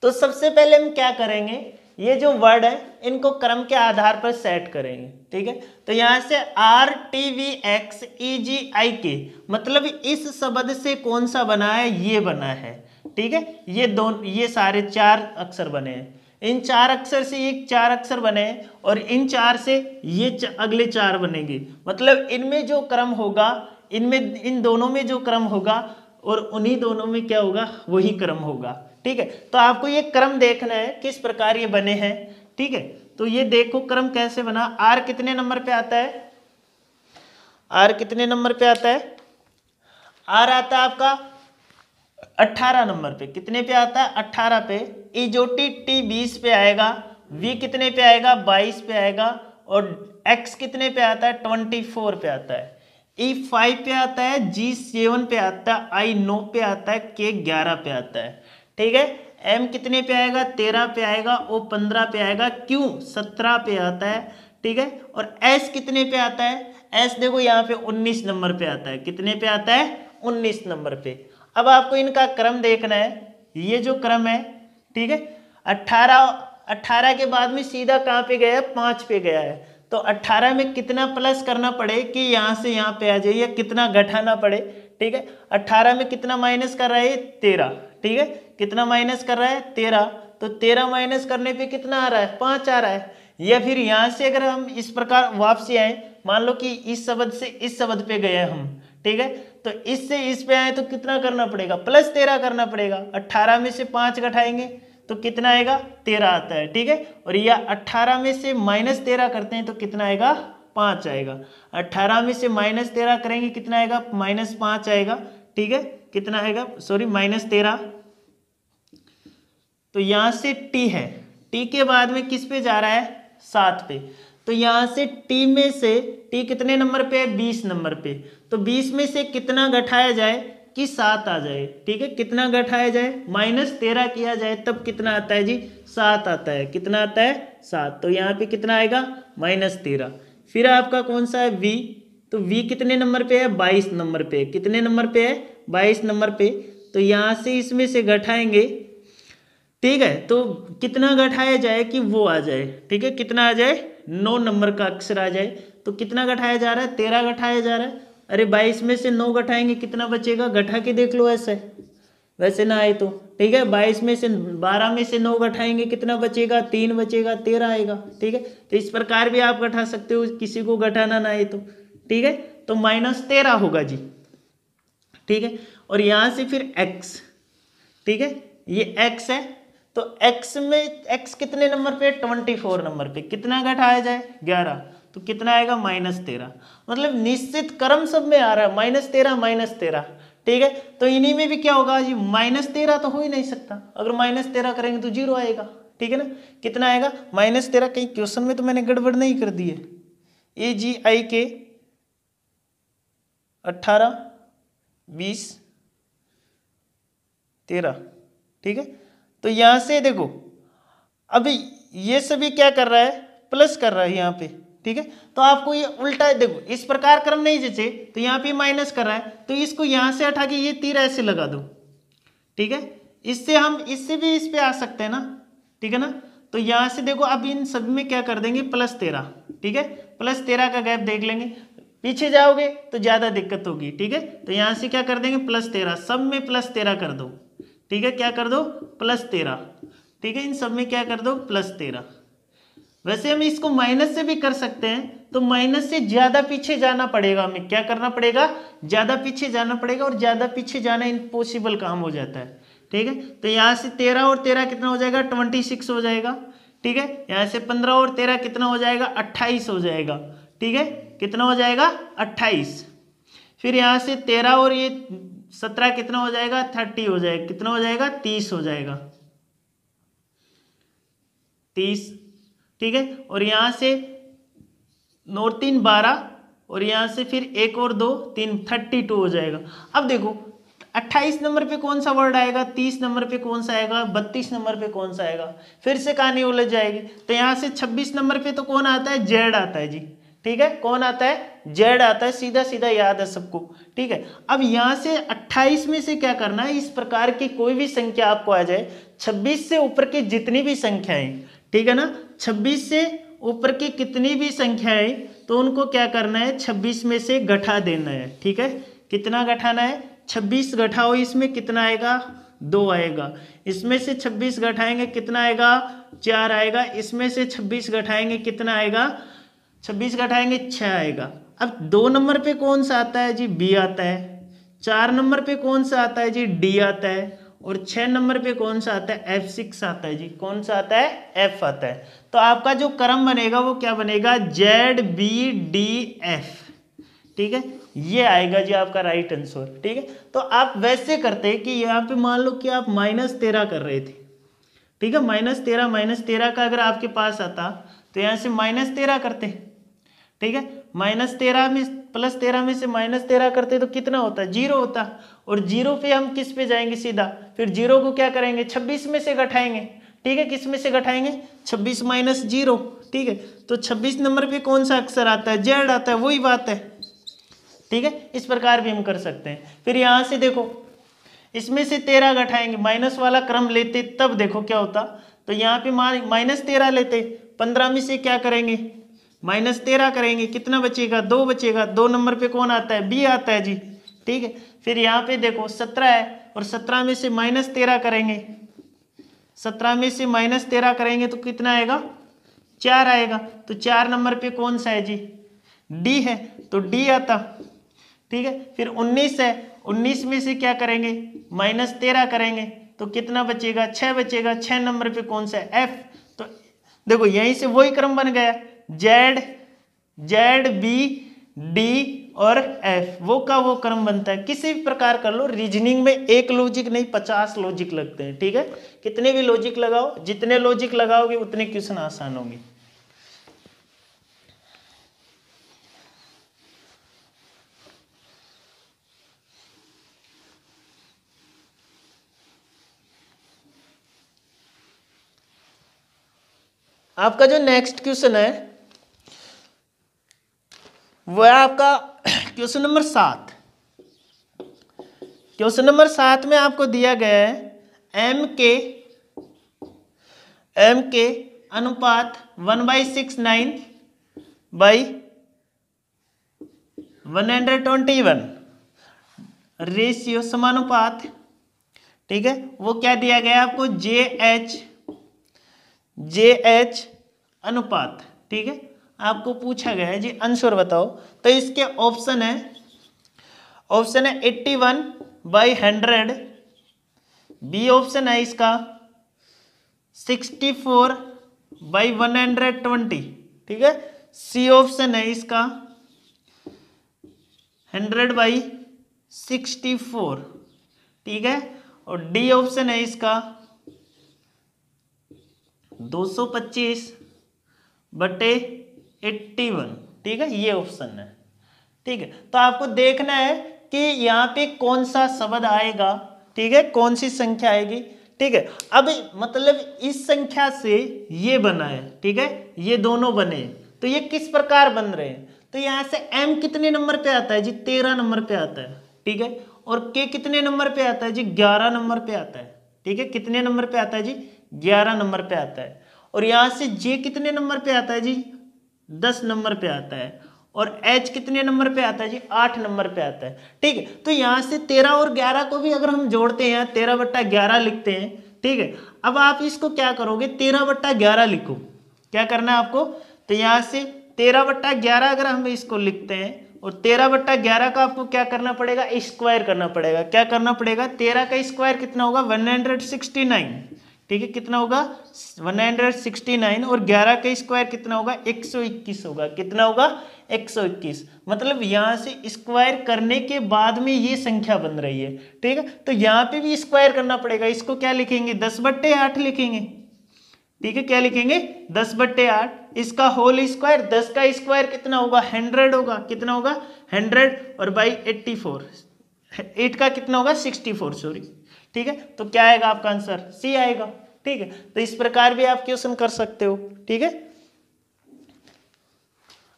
तो सबसे पहले हम क्या करेंगे, ये जो वर्ड है इनको क्रम के आधार पर सेट करेंगे, ठीक है। तो यहाँ से RTVXEGIK मतलब इस शब्द से कौन सा बना है, ये बना है, ठीक है। ये सारे 4 अक्षर बने हैं, इन 4 अक्षर से ये 4 अक्षर बने हैं और इन 4 से ये अगले 4 बनेंगे। मतलब इनमें जो क्रम होगा, इनमें इन दोनों में जो क्रम होगा और उन्हीं दोनों में क्या होगा वही क्रम होगा, ठीक है। तो आपको ये क्रम देखना है किस प्रकार ये बने हैं, ठीक है। तो ये देखो क्रम कैसे बना। आर कितने नंबर पे आता है, आर कितने नंबर पे आता है, आर आता है आपका 18 नंबर पे। कितने पे आता है 18 पे। ई जो टी 20 पे आएगा, वी कितने पे आएगा 22 पे आएगा, और एक्स कितने पे आता है 24 पे आता है। ई 5 पे आता है, जी 7 पे आता है, आई 9 पे आता है, के 11 पे आता है, ठीक है। एम कितने पे आएगा 13 पे आएगा, ओ 15 पे आएगा, क्यू 17 पे आता है, ठीक है। और एस कितने पे आता है, एस देखो यहाँ पे 19 नंबर पे आता है। कितने पे आता है 19 नंबर पे। अब आपको इनका क्रम देखना है, ये जो क्रम है, ठीक है। 18 के बाद में सीधा कहाँ पे गया है 5 पे गया है। तो 18 में कितना प्लस करना पड़े कि यहाँ से यहाँ पे आ जाए, या कितना घटाना पड़े, ठीक है। 18 में कितना माइनस कर रहा है 13, ठीक है। कितना माइनस कर रहा है 13, तो 13 माइनस करने पे कितना आ रहा है 5 आ रहा है। या फिर यहाँ से अगर हम इस प्रकार वापसी आए, मान लो कि इस शब्द से इस शब्द पे गए हम, ठीक है। तो इससे इस पे आए तो कितना करना पड़ेगा प्लस 13 करना पड़ेगा। 18 में से 5 घटाएंगे तो कितना आएगा 13 आता है, ठीक है। और या 18 में से माइनस 13 करते हैं तो कितना आएगा 5 आएगा। 18 में से माइनस 13 करेंगे कितना आएगा -5 आएगा, ठीक है। कितना आएगा सॉरी -13। तो यहाँ से टी है, टी के बाद में किस पे जा रहा है 7 पे। तो यहाँ से टी में से टी कितने नंबर पे है 20 नंबर पे। तो 20 में से कितना घटाया जाए कि 7 आ जाए, ठीक है। कितना घटाया जाए -13 किया जाए तब कितना आता है जी 7 आता है। कितना आता है 7। तो यहाँ पे कितना आएगा -13। फिर आपका कौन सा है वी, तो v कितने नंबर पे है, 22 नंबर पे। कितने नंबर पे है, 22 नंबर पे। तो यहाँ से इसमें से घटाएंगे, ठीक है, तो कितना घटाया जाए कि वो आ जाए, ठीक है, कितना आ जाए, 9 नंबर का अक्षर आ जाए। तो कितना घटाया जा रहा है, 13 घटाया जा रहा है। अरे 22 में से 9 घटाएंगे कितना बचेगा, घटा के देख लो ऐसे, वैसे ना आए तो, ठीक है। 22 में से 12 में से 9 घटाएंगे कितना बचेगा, 3 बचेगा, 13 आएगा, ठीक है। तो इस प्रकार भी आप घटा सकते हो, किसी को घटाना ना आए तो, ठीक है। तो -13 होगा जी, ठीक है। और यहाँ से फिर x, ठीक है, ये x है। तो x में x कितने नंबर पे, 24 नंबर पे। कितना घटाया जाए, 11। तो कितना आएगा, -13। मतलब निश्चित क्रम सब में आ रहा है, -13 -13, ठीक है। तो इन्हीं में भी क्या होगा जी, -13 तो हो ही नहीं सकता, अगर -13 करेंगे तो 0 आएगा, ठीक है ना। कितना आएगा, -13। कहीं क्वेश्चन में तो मैंने गड़बड़ नहीं कर दी है। AGI के 18 20 13, ठीक है। तो यहां से देखो, अभी ये सभी क्या कर रहा है, प्लस कर रहा है यहाँ पे, ठीक है। तो आपको ये उल्टा देखो, इस प्रकार क्रम नहीं जैसे, तो यहाँ पे माइनस कर रहा है, तो इसको यहाँ से हटा के ये तीर ऐसे लगा दो, ठीक है। इससे हम इससे भी इस पे आ सकते हैं ना, ठीक है ना। तो यहाँ से देखो, अब इन सब में क्या कर देंगे, +13, ठीक है। +13 का गैप देख लेंगे, पीछे जाओगे तो ज्यादा दिक्कत होगी, ठीक है। तो यहाँ से क्या कर देंगे, +13, सब में +13 कर दो, ठीक है। क्या कर दो, +13, ठीक है। इन सब में क्या कर दो, +13। वैसे हम इसको माइनस से भी कर सकते हैं, तो माइनस से ज्यादा पीछे जाना पड़ेगा, हमें क्या करना पड़ेगा, ज्यादा पीछे जाना पड़ेगा, और ज्यादा पीछे जाना इम्पॉसिबल काम हो जाता है, ठीक है। तो यहाँ से 13 और 13 कितना हो जाएगा, 26 हो जाएगा, ठीक है। यहाँ से 15 और 13 कितना हो जाएगा, 28 हो जाएगा, ठीक है। कितना हो जाएगा, 28। फिर यहाँ से 13 और ये 17 कितना हो जाएगा, 30 हो जाएगा, कितना हो जाएगा, 30 हो जाएगा, 30, ठीक है। और यहाँ से 9 और 3 12, और यहाँ से फिर 1 और 2 3, 32 हो जाएगा। अब देखो 28 नंबर पे कौन सा वर्ड आएगा, 30 नंबर पे कौन सा आएगा, 32 नंबर पे कौन सा आएगा, फिर से कहानी उलझ जाएगी। तो यहाँ से 26 नंबर पे तो कौन आता है, जेड आता है जी, ठीक है। कौन आता है, जेड आता है, सीधा सीधा याद है सबको, ठीक है। अब यहाँ से 28 में से क्या करना है, इस प्रकार की कोई भी संख्या आपको आ जाए, 26 से ऊपर की जितनी भी संख्याएं, ठीक है ना, 26 से ऊपर की कितनी भी संख्याएं, तो उनको क्या करना है, 26 में से घटा देना है, ठीक है। कितना घटाना है, 26 घटाओ, इसमें कितना आएगा, 2 आएगा। इसमें से 26 घटाएंगे कितना आएगा, 4 आएगा। इसमें से 26 घटाएंगे कितना आएगा, 26 घटाएंगे 6 आएगा। अब 2 नंबर पे कौन सा आता है जी, बी आता है। 4 नंबर पे कौन सा आता है जी, डी आता है। और 6 नंबर पे कौन सा आता है, F6 आता है जी। कौन सा आता है, F आता है। तो आपका जो क्रम बनेगा वो क्या बनेगा, ZBDF, ठीक है। ये आएगा जी आपका राइट आंसर, ठीक है। तो आप वैसे करते कि यहाँ पे मान लो कि आप -13 कर रहे थे, ठीक है। -13 का अगर आपके पास आता तो यहाँ से -13 करते, ठीक है। -13 में +13 में से -13 करते तो कितना होता, 0 होता। और 0 पे हम किस पे जाएंगे, सीधा फिर 0 को क्या करेंगे, 26 में से घटाएंगे, ठीक है। किस में से घटाएंगे, 26 - 0, ठीक है। तो 26 नंबर पे कौन सा अक्षर आता है, जेड आता है, वही बात है, ठीक है। इस प्रकार भी हम कर सकते हैं। फिर यहाँ से देखो, इसमें से 13 घटाएंगे, माइनस वाला क्रम लेते तब देखो क्या होता। तो यहाँ पे -13 लेते, 15 में से क्या करेंगे, -13 करेंगे, कितना बचेगा, 2 बचेगा। 2 नंबर पे कौन आता है, बी आता है जी, ठीक है। फिर यहाँ पे देखो 17 है, और 17 में से -13 करेंगे, 17 में से -13 करेंगे तो कितना आएगा, 4 आएगा। तो 4 नंबर पे कौन सा है जी, डी है, तो डी आता, ठीक है। फिर 19 है, 19 में से क्या करेंगे, -13 करेंगे तो कितना बचेगा, 6 बचेगा। 6 नंबर पे कौन सा है, एफ। तो देखो यहीं से वही क्रम बन गया, जेड बी डी और एफ, वो का वो क्रम बनता है। किसी भी प्रकार कर लो, रीजनिंग में एक लॉजिक नहीं 50 लॉजिक लगते हैं, ठीक है। कितने भी लॉजिक लगाओ, जितने लॉजिक लगाओगे उतने क्वेश्चन आसान होंगे। आपका जो नेक्स्ट क्वेश्चन है वो है आपका क्वेश्चन नंबर 7, क्वेश्चन नंबर 7 में आपको दिया गया है एम के अनुपात 1/69 बाई 121 रेशियो समानुपात, ठीक है, वो क्या दिया गया है आपको, जे एच अनुपात, ठीक है, आपको पूछा गया है जी आंसर बताओ। तो इसके ऑप्शन है 81/100, बी ऑप्शन है इसका 64/120, ठीक है, सी ऑप्शन है इसका 100/64, ठीक है, और डी ऑप्शन है इसका 225/81, ठीक है, ये ऑप्शन है, ठीक है। तो आपको देखना है कि यहाँ पे कौन सा शब्द आएगा, ठीक है, कौन सी संख्या आएगी, ठीक है। अब मतलब इस संख्या से ये बना है, ठीक है, ये दोनों बने, तो ये किस प्रकार बन रहे हैं, तो यहाँ से m कितने नंबर पे आता है जी, 13 नंबर पे आता है, ठीक है, और k कितने नंबर पे आता है जी, 11 नंबर पे आता है, ठीक है, कितने नंबर पे आता है जी, 11 नंबर पे आता है, और यहाँ से j कितने नंबर पे आता है जी, 10 नंबर पे आता है, और h कितने नंबर पे आता है जी, 8 नंबर पे आता है, ठीक है। तो यहाँ से 13 और 11 को भी अगर हम जोड़ते हैं, 13/11 लिखते हैं, ठीक है। अब आप इसको क्या करोगे, 13/11 लिखो, क्या करना है आपको, तो यहाँ से 13/11 अगर हम इसको लिखते हैं, और 13/11 का आपको क्या करना पड़ेगा, स्क्वायर करना पड़ेगा, क्या करना पड़ेगा, 13 का स्क्वायर कितना होगा, 169, ठीक है, कितना होगा 169, और 11 का स्क्वायर कितना होगा, 121 होगा, कितना होगा 121, मतलब यहाँ से स्क्वायर करने के बाद में ये संख्या बन रही है, ठीक है। तो यहाँ पे भी स्क्वायर करना पड़ेगा, इसको क्या लिखेंगे, 10/8 लिखेंगे, ठीक है, क्या लिखेंगे 10/8, इसका होल स्क्वायर, 10 का स्क्वायर कितना होगा 100 होगा, कितना होगा 100, और बाई 84, 8 का कितना होगा 64, सॉरी, ठीक है। तो क्या आएगा आपका आंसर, सी आएगा, ठीक है। तो इस प्रकार भी आप क्वेश्चन कर सकते हो, ठीक है।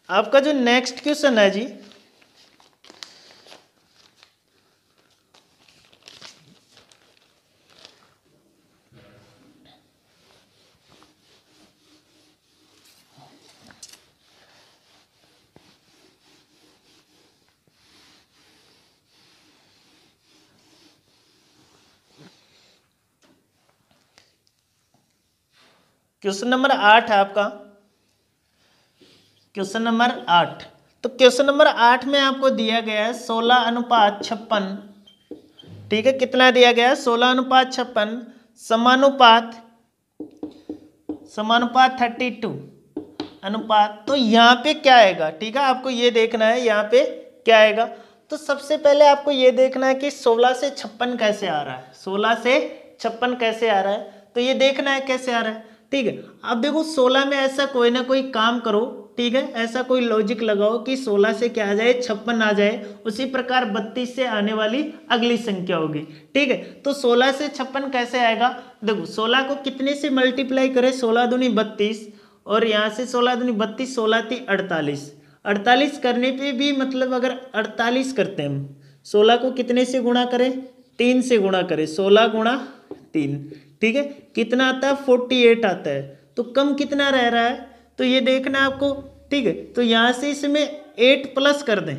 आपका जो नेक्स्ट क्वेश्चन है जी, क्वेश्चन नंबर 8 है आपका, क्वेश्चन नंबर 8। तो क्वेश्चन नंबर 8 में आपको दिया गया है 16:56, ठीक है, कितना दिया गया है 16:56 समानुपात 32 अनुपात। तो यहाँ पे क्या आएगा, ठीक है, आपको ये देखना है यहाँ पे क्या आएगा। तो सबसे पहले आपको ये देखना है कि 16 से 56 कैसे आ रहा है, 16 से 56 कैसे आ रहा है, तो ये देखना है कैसे आ रहा है, ठीक है। अब देखो 16 में ऐसा कोई ना कोई काम करो, ठीक है, ऐसा कोई लॉजिक लगाओ कि 16 से क्या आ जाए 56 आ जाए, उसी प्रकार 32 से आने वाली अगली संख्या होगी, ठीक है। तो 16 से 56 कैसे आएगा, देखो 16 को कितने से मल्टीप्लाई करें, 16 दूनी 32, और यहाँ से 16 दूनी 32, 16 × 48, 48 करने पे भी मतलब अगर 48 करते हैं हम, 16 को कितने से गुणा करें, 3 से गुणा करें, 16 × 3, ठीक है, कितना आता है 48 आता है। तो कम कितना रह रहा है, तो ये देखना है आपको, ठीक है। तो यहाँ से इसमें 8 प्लस कर दें,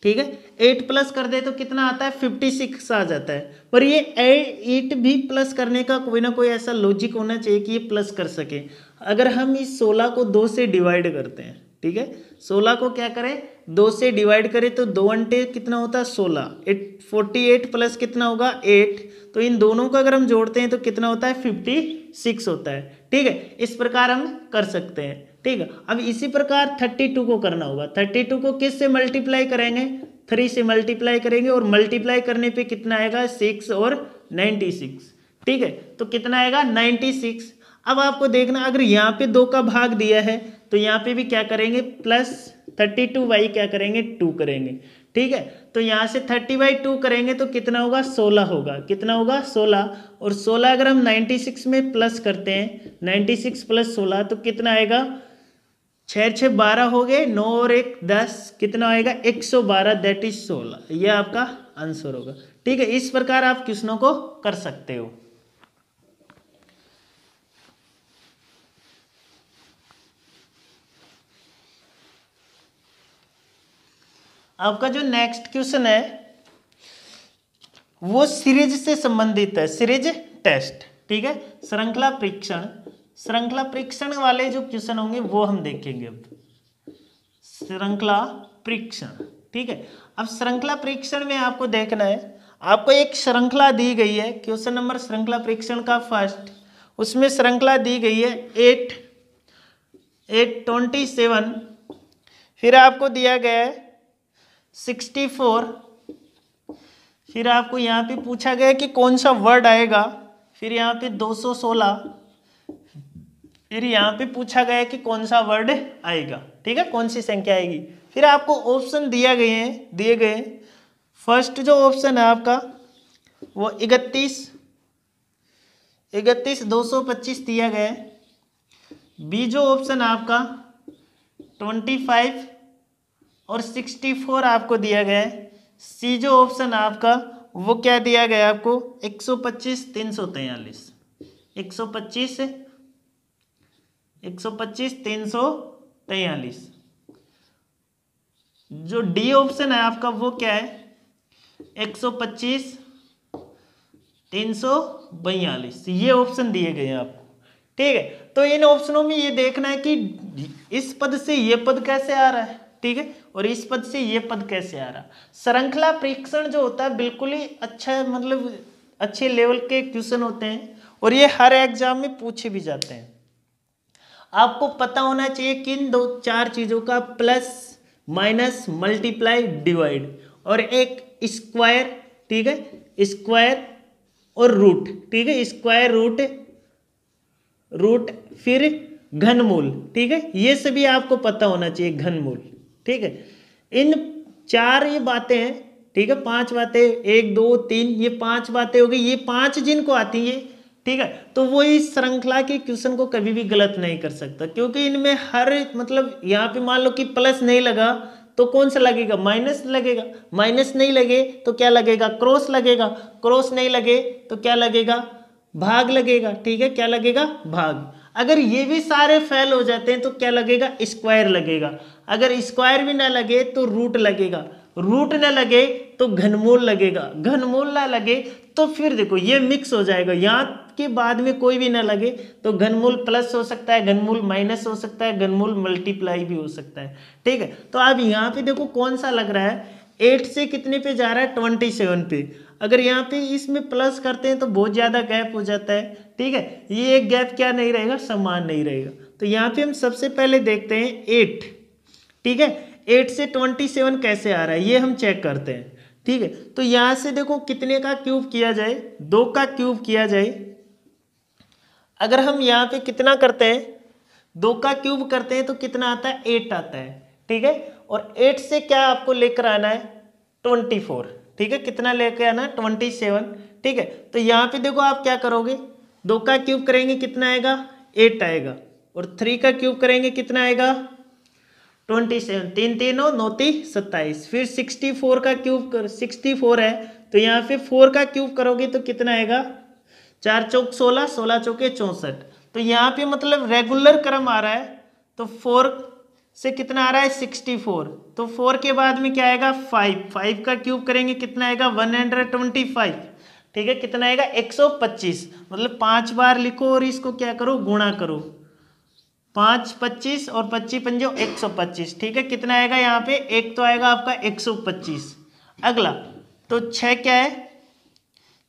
ठीक है, 8 प्लस कर दे तो कितना आता है 56 आ जाता है। पर ये 8 भी प्लस करने का कोई ना कोई ऐसा लॉजिक होना चाहिए कि ये प्लस कर सके। अगर हम इस 16 को 2 से डिवाइड करते हैं, ठीक है, 16 को क्या करें 2 से डिवाइड करें तो 2 अंटे कितना होता है 16, 48 प्लस कितना होगा 8, तो इन दोनों को अगर हम जोड़ते हैं तो कितना होता है 56 होता है, ठीक है। इस प्रकार हम कर सकते हैं, ठीक है। अब इसी प्रकार 32 को करना होगा, 32 को किस से मल्टीप्लाई करेंगे, 3 से मल्टीप्लाई करेंगे, और मल्टीप्लाई करने पे कितना आएगा 6 और 96, ठीक है, तो कितना आएगा 96। अब आपको देखना अगर यहाँ पे 2 का भाग दिया है तो यहाँ पे भी क्या करेंगे प्लस 32/2 क्या करेंगे 2 करेंगे, ठीक है। तो यहाँ से 30/2 करेंगे तो कितना होगा 16 होगा, कितना होगा 16, और 16 अगर हम 96 में प्लस करते हैं 96 + 16 तो कितना आएगा 6 6 12 हो गए, 9 और 1 10, कितना आएगा 112, दैट इज 16। ये आपका आंसर होगा। ठीक है, इस प्रकार आप क्वेश्चनों को कर सकते हो। आपका जो नेक्स्ट क्वेश्चन है वो सीरीज से संबंधित है, सीरीज टेस्ट। ठीक है, श्रृंखला परीक्षण, श्रृंखला परीक्षण वाले जो क्वेश्चन होंगे वो हम देखेंगे अब। श्रृंखला परीक्षण, ठीक है। अब श्रृंखला परीक्षण में आपको देखना है, आपको एक श्रृंखला दी गई है, क्वेश्चन नंबर श्रृंखला परीक्षण का फर्स्ट, उसमें श्रृंखला दी गई है 8 27, फिर आपको दिया गया है 64, फिर आपको यहाँ पे पूछा गया कि कौन सा वर्ड आएगा, फिर यहाँ पे 216, फिर यहाँ पे पूछा गया कि कौन सा वर्ड आएगा। ठीक है, कौन सी संख्या आएगी। फिर आपको ऑप्शन दिए गए। फर्स्ट जो ऑप्शन है आपका वो 31 225 दिया गया है। बी जो ऑप्शन है आपका 25 और 64 आपको दिया गया है। सी जो ऑप्शन है आपका वो क्या दिया गया है आपको 125 343, 125 343। जो डी ऑप्शन है आपका वो क्या है 125 342, ये ऑप्शन दिए गए हैं आपको। ठीक है, तो इन ऑप्शनों में ये देखना है कि इस पद से ये पद कैसे आ रहा है, ठीक है, और इस पद से ये पद कैसे आ रहा है। श्रृंखला परीक्षण जो होता है बिल्कुल ही अच्छा, मतलब अच्छे लेवल के क्वेश्चन होते हैं और ये हर एग्जाम में पूछे भी जाते हैं। आपको पता होना चाहिए किन 2-4 चीजों का, प्लस माइनस मल्टीप्लाई डिवाइड और एक स्क्वायर। ठीक है, स्क्वायर और रूट। ठीक है, स्क्वायर रूट फिर घनमूल। ठीक है, ये सभी आपको पता होना चाहिए, घनमूल। ठीक है, इन 4 ये बातें हैं। ठीक है, 5 बातें, 1 2 3, ये 5 बातें हो गई। ये 5 जिनको आती है, ठीक है, तो वो इस श्रृंखला के क्वेश्चन को कभी भी गलत नहीं कर सकता, क्योंकि इनमें हर, मतलब यहाँ पे मान लो कि प्लस नहीं लगा तो कौन सा लगेगा, माइनस लगेगा। माइनस नहीं लगे तो क्या लगेगा, क्रॉस लगेगा। क्रॉस नहीं लगे तो क्या लगेगा, भाग लगेगा। ठीक है, क्या लगेगा, भाग। अगर ये भी सारे फेल हो जाते हैं तो क्या लगेगा, स्क्वायर लगेगा। अगर स्क्वायर भी ना लगे तो रूट लगेगा। रूट ना लगे तो घनमूल लगेगा। घनमूल ना लगे तो फिर देखो ये मिक्स हो जाएगा। यहाँ के बाद में कोई भी ना लगे तो घनमूल प्लस हो सकता है, घनमूल माइनस हो सकता है, घनमूल मल्टीप्लाई भी हो सकता है। ठीक है, तो अब यहाँ पे देखो कौन सा लग रहा है, 8 से कितने पे जा रहा है, 27 पे। अगर यहाँ पे इसमें प्लस करते हैं तो बहुत ज़्यादा गैप हो जाता है। ठीक है, ये एक गैप क्या नहीं रहेगा, समान नहीं रहेगा। तो यहाँ पे हम सबसे पहले देखते हैं 8। ठीक है, 8 से 27 कैसे आ रहा है ये हम चेक करते हैं। ठीक है, तो यहाँ से देखो कितने का क्यूब किया जाए, 2 का क्यूब किया जाए। अगर हम यहाँ पे कितना करते हैं, 2 का क्यूब करते हैं तो कितना आता है, 8 आता है। ठीक है, और 8 से क्या आपको लेकर आना है, 24। ठीक है, कितना लेकर आना है, 27। ठीक है, तो यहाँ पे देखो आप क्या करोगे, 2 का क्यूब करेंगे कितना आएगा, 8 आएगा, और 3 का क्यूब करेंगे कितना आएगा, 27। 3 3 9 27। फिर 64 का क्यूब 64 है तो यहाँ पे 4 का क्यूब करोगे तो कितना आएगा, 4 चौक 16, 16 चौके 64। तो यहाँ पे मतलब रेगुलर क्रम आ रहा है, तो 4 से कितना आ रहा है, 64। तो 4 के बाद में क्या आएगा, 5 का क्यूब करेंगे कितना आएगा, 125। ठीक है, कितना आएगा, 125। मतलब 5 बार लिखो और इसको क्या करो, गुणा करो। 5 25 और 25 पंजो 125। ठीक है, कितना आएगा यहाँ पे, एक तो आएगा आपका 125। अगला तो 6 क्या है,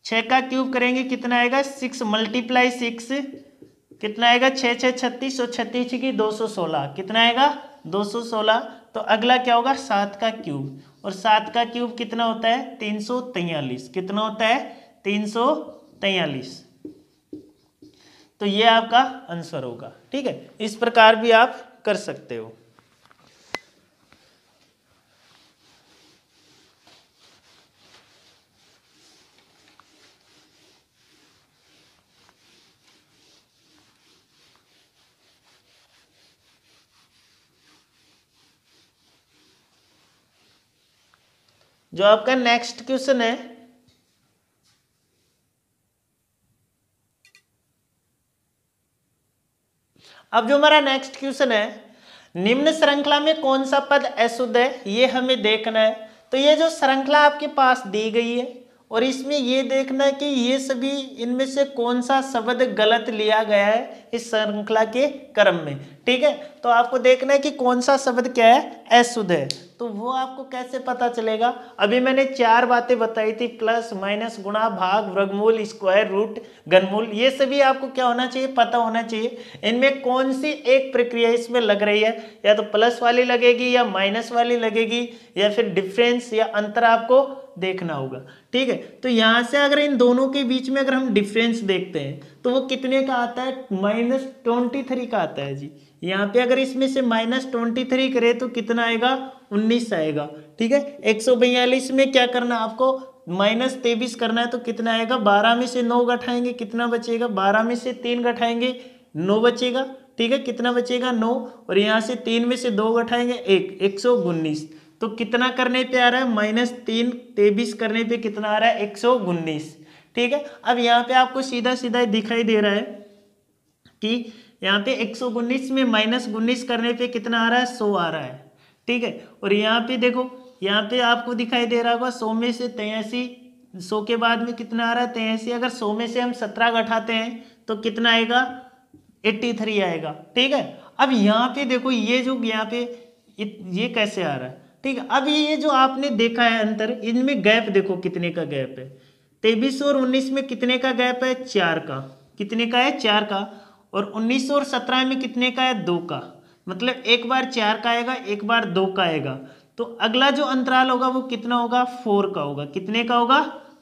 6 का क्यूब करेंगे कितना आएगा, 6 मल्टीप्लाई 6 कितना आएगा, 6 6 36 और 36 की 216, कितना आएगा 216। तो अगला क्या होगा, 7 का क्यूब, और 7 का क्यूब कितना होता है, 343। कितना होता है, 343। तो ये आपका आंसर होगा। ठीक है, इस प्रकार भी आप कर सकते हो। जो आपका नेक्स्ट क्वेश्चन है, अब जो हमारा नेक्स्ट क्वेश्चन है, निम्न श्रृंखला में कौन सा पद अशुद्ध है, ये हमें देखना है। तो ये जो श्रृंखला आपके पास दी गई है और इसमें ये देखना है कि ये सभी इनमें से कौन सा शब्द गलत लिया गया है इस श्रृंखला के क्रम में, ठीक है। तो आपको देखना है कि कौन सा शब्द क्या है, अशुद्ध है। तो वो आपको कैसे पता चलेगा, अभी मैंने 4 बातें बताई थी, प्लस माइनस गुणा भाग वर्गमूल स्क्वायर रूट घनमूल, ये सभी आपको क्या होना चाहिए, पता होना चाहिए। इनमें कौन सी एक प्रक्रिया इसमें लग रही है, या तो प्लस वाली लगेगी या माइनस वाली लगेगी या फिर डिफरेंस या अंतर आपको देखना होगा, ठीक है। तो यहाँ से अगर इन दोनों के बीच में अगर हम डिफरेंस देखते हैं तो वो कितने का आता है, -23 का आता है जी। यहाँ पे अगर इसमें से -23 करें तो कितना आएगा, 19 आएगा, ठीक है। 142 में क्या करना आपको, -23 करना है तो कितना आएगा, 12 में से 9 घटाएंगे कितना बचेगा, 12 में से 3 घटाएंगे 9 बचेगा, ठीक है। कितना बचेगा, 9, और यहाँ से 3 में से 2 घटाएंगे 1, 119। तो कितना करने पे आ रहा है, -3 23 करने पे कितना आ रहा है, 119, ठीक है। अब यहाँ पे आपको सीधा सीधा दिखाई दे रहा है कि यहाँ पे 119 में -19 करने पे कितना आ रहा है, 100 आ रहा है, ठीक है। और यहाँ पे देखो, यहाँ पे आपको दिखाई दे रहा होगा 100 में से 83, 100 के बाद में कितना आ रहा है, 83। अगर 100 में से हम 17 घटाते हैं तो कितना आएगा, 83 आएगा, ठीक है। अब यहाँ पे देखो, ये जो यहाँ पे ये कैसे आ रहा है, ठीक है। अब ये जो आपने देखा है अंतर, इनमें गैप देखो कितने का गैप है, 23 और 19 में कितने का गैप है, 4 का, कितने का है, 4 का। और 19 और 17 में कितने का है, 2 का। मतलब एक बार 4 का आएगा, एक बार 2 का आएगा। तो अगला जो अंतराल होगा वो कितना होगा, 4 का होगा। कितने का होगा,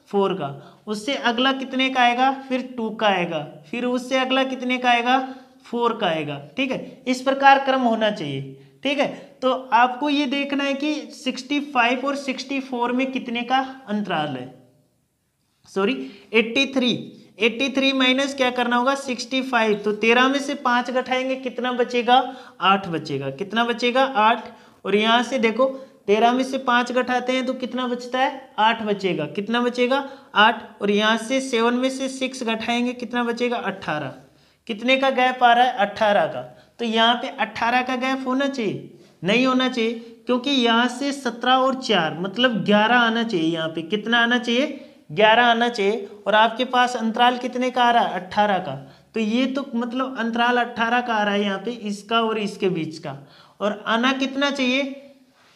4 का। उससे अगला कितने का आएगा, फिर 2 का आएगा, फिर उससे अगला कितने का आएगा, 4 का आएगा, ठीक है। इस प्रकार क्रम होना चाहिए, ठीक है। तो आपको ये देखना है कि 65 और 64 में कितने का अंतराल है, सॉरी 83 माइनस क्या करना होगा, 65। तो 13 में से 5 घटाएंगे कितना बचेगा, 8 बचेगा, कितना बचेगा, 8। और यहाँ से देखो 13 में से 5 घटाते हैं तो कितना बचता है, 8 बचेगा, कितना बचेगा, 8। और यहाँ से 7 में से 6 घटाएंगे कितना बचेगा, 18। कितने का गैप आ रहा है, 18 का। तो यहाँ पे 18 का गैप होना चाहिए, नहीं होना चाहिए, क्योंकि यहाँ से 17 और 4 मतलब 11 आना चाहिए। यहाँ पे कितना आना चाहिए, 11 आना चाहिए। और आपके पास अंतराल कितने का आ रहा है, 18 का। तो ये तो मतलब अंतराल 18 का आ रहा है यहाँ पे, इसका और इसके बीच का। और आना कितना चाहिए,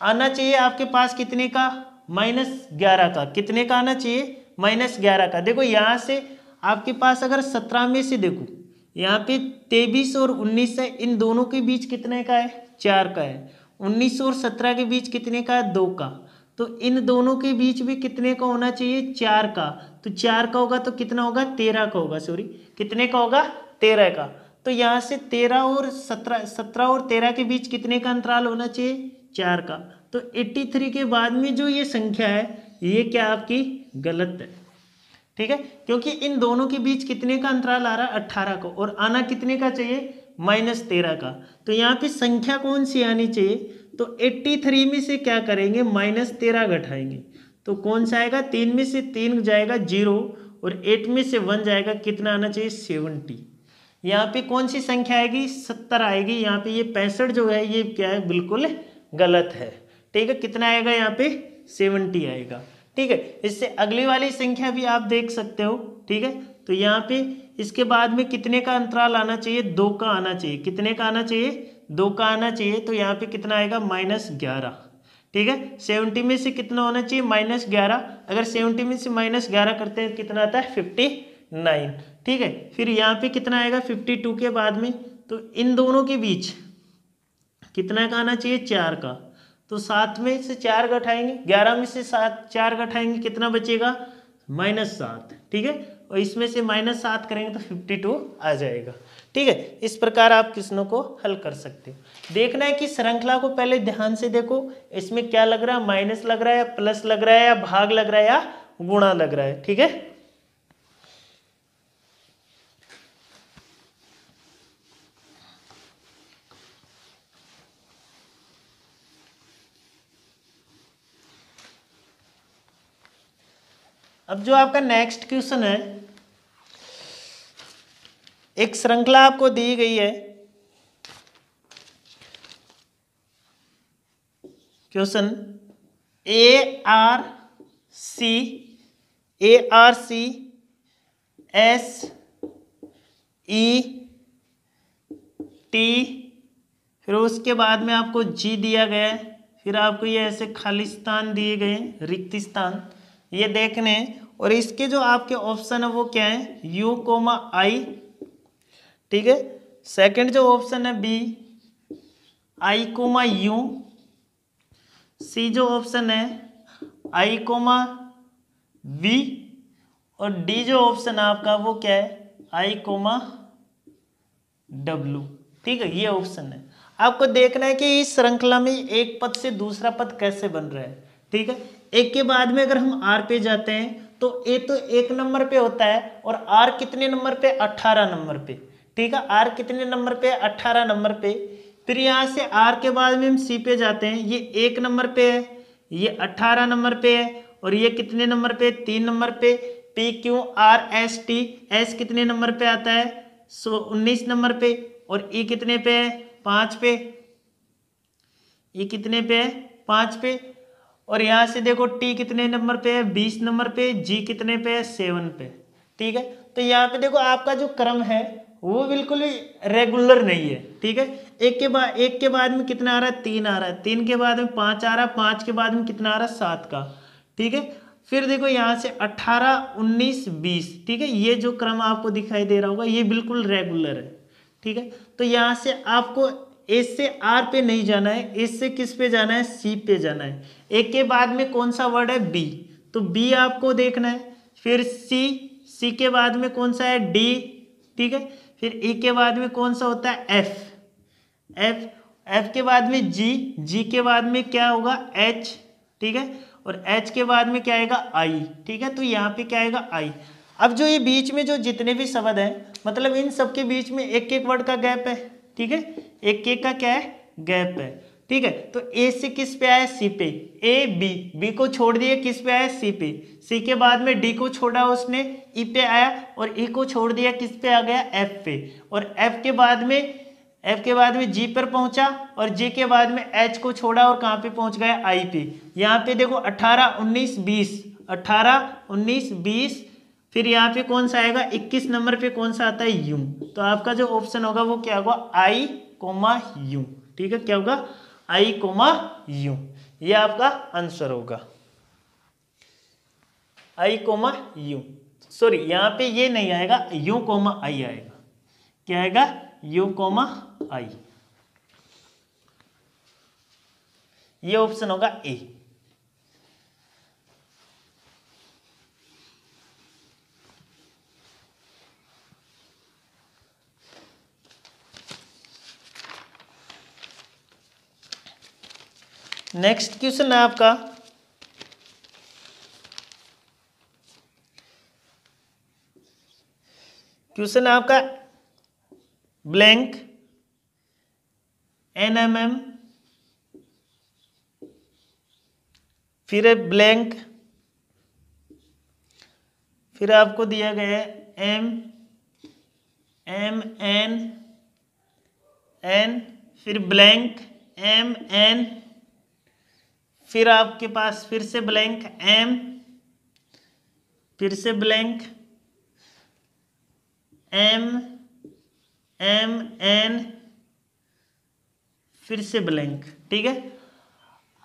आना चाहिए आपके पास कितने का, -11 का। कितने का आना चाहिए, -11 का। देखो यहाँ से आपके पास अगर 17 में से देखो, यहाँ पे 23 और 19 है, इन दोनों के बीच कितने का है, 4 का है। 19 और 17 के बीच कितने का है, 2 का। तो इन दोनों के बीच भी कितने का होना चाहिए, 4 का। तो 4 का होगा तो कितना होगा, 13 का होगा, सॉरी कितने का होगा, 13 का। तो यहाँ से 13 और 17 और 13 के बीच कितने का अंतराल होना चाहिए, 4 का। तो 83 के बाद में जो ये संख्या है ये क्या आपकी गलत है, ठीक है। क्योंकि इन दोनों के बीच कितने का अंतराल आ रहा है, 18 का। और आना कितने का चाहिए, -13 का। तो यहाँ पे संख्या कौन सी आनी चाहिए, तो 83 में से क्या करेंगे, -13 घटाएंगे तो कौन सा आएगा, 3 में से 3 जाएगा 0, और 8 में से 1 जाएगा, कितना आना चाहिए, 70। यहाँ पे कौन सी संख्या आएगी, 70 आएगी। यहाँ पे ये 65 जो है ये क्या है, बिल्कुल गलत है, ठीक है। कितना आएगा यहाँ पे, 70 आएगा, ठीक है। इससे अगली वाली संख्या भी आप देख सकते हो, ठीक है। तो यहाँ पे इसके बाद में कितने का अंतराल आना चाहिए, 2 का आना चाहिए। कितने का आना चाहिए, 2 का आना चाहिए। तो यहाँ पे कितना आएगा, -11, ठीक है। 70 में से कितना होना चाहिए, -11। अगर 70 में से -11 करते हैं कितना आता है, 59, ठीक है। फिर यहाँ पे कितना आएगा, 52 के बाद में। तो इन दोनों के बीच कितना का आना चाहिए, 4 का। तो 7 में से 4 घटाएंगे, 11 में से 4 घटाएंगे कितना बचेगा, -7, ठीक है। और इसमें से -7 करेंगे तो 52 आ जाएगा, ठीक है। इस प्रकार आप प्रश्नों को हल कर सकते हो। देखना है कि श्रृंखला को पहले ध्यान से देखो, इसमें क्या लग रहा है, माइनस लग रहा है या प्लस लग रहा है या भाग लग रहा है या गुणा लग रहा है, ठीक है। अब जो आपका नेक्स्ट क्वेश्चन है, एक श्रृंखला आपको दी गई है। क्वेश्चन ARC SET, फिर उसके बाद में आपको G दिया गया है, फिर आपको ये ऐसे खाली स्थान दिए गए, रिक्त स्थान ये देखने हैं। और इसके जो आपके ऑप्शन है वो क्या है, U, I, ठीक है। सेकंड जो ऑप्शन है B, I, U। सी जो ऑप्शन है I, V। और डी जो ऑप्शन है आपका वो क्या है, I, W। ठीक है, ये ऑप्शन है। आपको देखना है कि इस श्रृंखला में एक पद से दूसरा पद कैसे बन रहा है। ठीक है, एक के बाद में अगर हम आर पे जाते हैं तो ए तो 1 नंबर पे होता है, और आर कितने नंबर पे, 18 नंबर पे। ठीक है, आर कितने नंबर पे, 18 नंबर पे। फिर यहाँ से आर के बाद में हम सी पे जाते हैं, ये 1 नंबर पे है, ये 18 नंबर पे है, और ये कितने नंबर पे, 3 नंबर पे। P Q R S T, S कितने नंबर पे आता है, 19 नंबर पे। और ई कितने पे है, 5 पे। ई कितने पे है, 5 पे। और यहाँ से देखो टी कितने नंबर पे है, 20 नंबर पे। जी कितने पे है, 7 पे। ठीक है, तो यहाँ पे देखो आपका जो क्रम है वो बिल्कुल भी रेगुलर नहीं है। ठीक है, एक के बाद में कितना आ रहा है, 3 आ रहा है, 3 के बाद में 5 आ रहा है, 5 के बाद में कितना आ रहा है, 7 का। ठीक है, फिर देखो यहाँ से 18, 19, 20। ठीक है, ये जो क्रम आपको दिखाई दे रहा होगा ये बिल्कुल रेगुलर है। ठीक है, तो यहाँ से आपको एस से आर पे नहीं जाना है, एस से किस पे जाना है, सी पे जाना है। एक के बाद में कौन सा वर्ड है, बी, तो बी आपको देखना है। फिर सी, सी के बाद में कौन सा है, डी। ठीक है, फिर ई के बाद में कौन सा होता है, एफ, एफ, एफ के बाद में जी, जी के बाद में क्या होगा, एच। ठीक है, और एच के बाद में क्या आएगा, आई। ठीक है, तो यहाँ पे क्या आएगा, आई। अब जो ये बीच में जो जितने भी शब्द हैं, मतलब इन सबके बीच में एक एक वर्ड का गैप है। ठीक है, एक एक का क्या है, गैप है। ठीक है, तो ए से किस पे आया, सी पे, ए बी, बी को छोड़ दिए, किस पे आया, सी पे। सी के बाद में डी को छोड़ा उसने, ई पे आया, और ई को छोड़ दिया, किस पे आ गया, एफ पे। और एफ के बाद में जी पर पहुंचा, और जी के बाद में एच को छोड़ा और कहाँ पे पहुंच गया, आई पे। यहाँ पे देखो 18, 19, 20, 18, 19, 20। फिर यहाँ पे कौन सा आएगा, 21 नंबर पे कौन सा आता है, यू। तो आपका जो ऑप्शन होगा वो क्या होगा, आई, यू। ठीक है, क्या होगा, आई, यू। ये आपका आंसर होगा, आई, यू। सॉरी, यहाँ पे ये नहीं आएगा, यू, आई आएगा। क्या आएगा, यू, आई। ये ऑप्शन होगा ए। नेक्स्ट क्वेश्चन है आपका, क्वेश्चन है आपका ब्लैंक NMM, फिर है ब्लैंक, फिर आपको दिया गया है MN, फिर ब्लैंक MN, फिर आपके पास फिर से ब्लैंक M, फिर से ब्लैंक MN, फिर से ब्लैंक। ठीक है,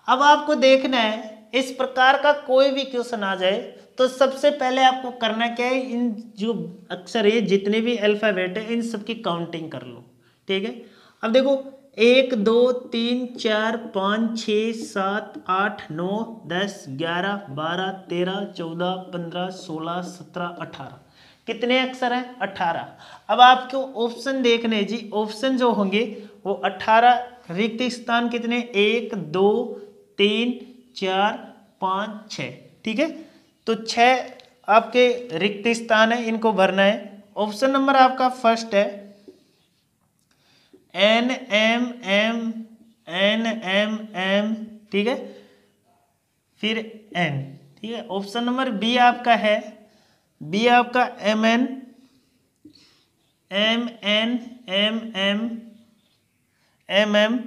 अब आपको देखना है इस प्रकार का कोई भी क्वेश्चन आ जाए तो सबसे पहले आपको करना क्या है, इन जो अक्षर है जितने भी अल्फाबेट है इन सबकी काउंटिंग कर लो। ठीक है, अब देखो 1, 2, 3, 4, 5, 6, 7, 8, 9, 10, 11, 12, 13, 14, 15, 16, 17, 18। कितने अक्षर हैं, 18। अब आपको ऑप्शन देखने जी, ऑप्शन जो होंगे वो 18, रिक्त स्थान कितने, 1, 2, 3, 4, 5, 6। ठीक है, तो 6 आपके रिक्त स्थान है, इनको भरना है। ऑप्शन नंबर आपका फर्स्ट है NMM। ठीक है, फिर N। ठीक है। ऑप्शन नंबर बी आपका है, बी आपका MN, MN, MM, MM,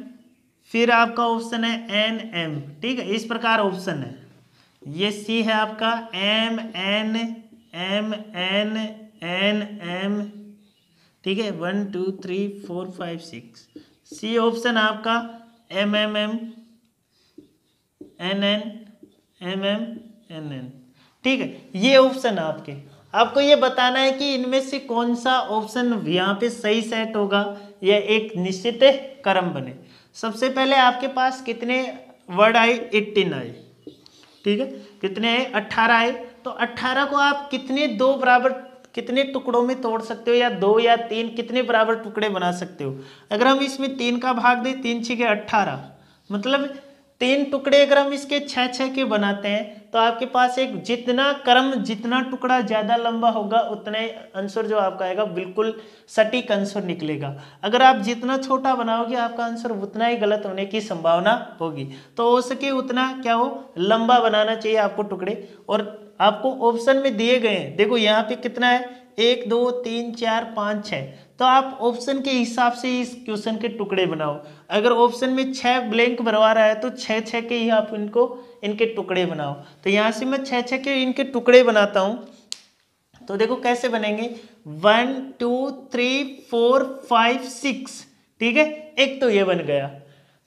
फिर आपका ऑप्शन है NM, ठीक है। इस प्रकार ऑप्शन है। ये सी है आपका MN, MN, NM, ठीक है। 1 2 3 4 5 6, सी ऑप्शन आपका MMM, NN, MM, NN, ठीक है। ये ऑप्शन आपके, आपको ये बताना है कि इनमें से कौन सा ऑप्शन यहाँ पे सही सेट होगा या एक निश्चित क्रम बने। सबसे पहले आपके पास कितने वर्ड आए, 18 आए, ठीक है। कितने आए, 18 आए। तो 18 को आप कितने टुकड़ों में तोड़ सकते हो, या 2 या 3, कितने बराबर टुकड़े बना सकते हो। अगर हम इसमें 3 का भाग दें, 3 6 18, मतलब 3 टुकड़े अगर हम इसके 6 के बनाते हैं तो आपके पास एक जितना टुकड़ा ज़्यादा लंबा होगा उतना ही आंसर जो आपका आएगा बिल्कुल सटीक आंसर निकलेगा। अगर आप जितना छोटा बनाओगे आपका आंसर उतना ही गलत होने की संभावना होगी। तो हो सके उतना क्या हो, लंबा बनाना चाहिए आपको टुकड़े। और आपको ऑप्शन में दिए गए हैं, देखो यहाँ पे कितना है, 1 2 3 4 5 6, तो आप ऑप्शन के हिसाब से इस क्वेश्चन के टुकड़े बनाओ। अगर ऑप्शन में 6 ब्लैंक भरवा रहा है तो 6 के ही आप इनके टुकड़े बनाओ। तो यहाँ से मैं 6 के इनके टुकड़े बनाता हूँ। तो देखो कैसे बनेंगे, 1 2 3 4 5 6, ठीक है। एक तो ये बन गया।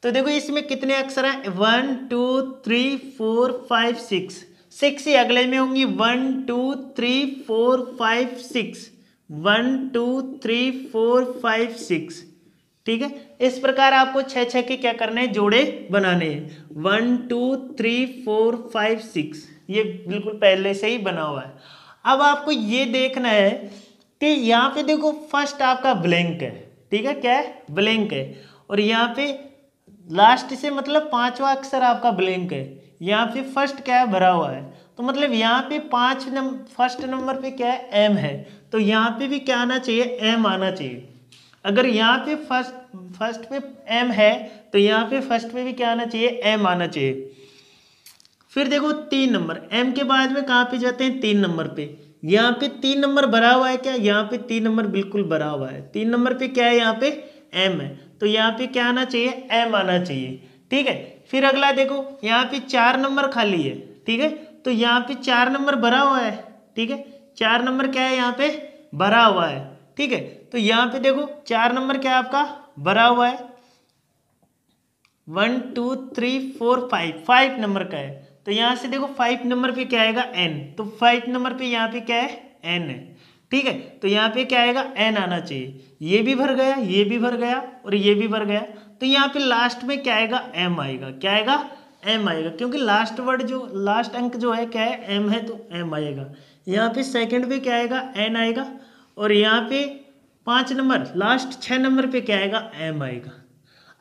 तो देखो इसमें कितने अक्षर हैं, 1 2 3 4 5 6 ही अगले में होंगी, 1 2 3 4 5 6, 1 2 3 4 5 6, ठीक है। इस प्रकार आपको 6 के क्या करने हैं, जोड़े बनाने हैं। 1 2 3 4 5 6, ये बिल्कुल पहले से ही बना हुआ है। अब आपको ये देखना है कि यहाँ पे देखो फर्स्ट आपका ब्लैंक है, ठीक है, क्या है, ब्लैंक है। और यहाँ पे लास्ट से मतलब 5वां अक्षर आपका ब्लैंक है। यहाँ पे फर्स्ट क्या है, भरा हुआ है। तो मतलब यहाँ पे फर्स्ट नंबर पे क्या है, M है। तो यहाँ पे भी क्या आना चाहिए, M आना चाहिए। अगर यहाँ पे फर्स्ट पे M है तो यहाँ पे फर्स्ट पे भी क्या आना चाहिए, M आना चाहिए। फिर देखो 3 नंबर, M के बाद में कहाँ पे जाते हैं, 3 नंबर पे। यहाँ पे 3 नंबर भरा हुआ है क्या, यहाँ पे 3 नंबर बिल्कुल भरा हुआ है। 3 नंबर पे क्या है, यहाँ पे M है। तो यहाँ पे क्या आना चाहिए, M आना चाहिए, ठीक है। फिर अगला देखो यहाँ पे 4 नंबर खाली है, ठीक है। तो यहाँ पे 4 नंबर भरा हुआ है, ठीक है। 4 नंबर क्या है, यहाँ पे भरा हुआ है, ठीक है। तो यहाँ पे देखो 4 नंबर क्या है आपका, भरा हुआ है। 1 2 3 4 5 नंबर का है। तो यहाँ से देखो 5 नंबर पे क्या आएगा, N। तो 5 नंबर पे यहाँ पे क्या है, N है, ठीक है। तो यहाँ पे क्या आएगा, N आना चाहिए। ये भी भर गया, ये भी भर गया और ये भी भर गया। तो यहाँ पे लास्ट में क्या आएगा, M आएगा। क्या आएगा, M आएगा, क्योंकि लास्ट अंक जो है क्या है, M है, तो M आएगा। यहाँ पे सेकंड पे क्या आएगा, N आएगा। और यहाँ पे 5 नंबर लास्ट 6 नंबर पे क्या आएगा, M आएगा।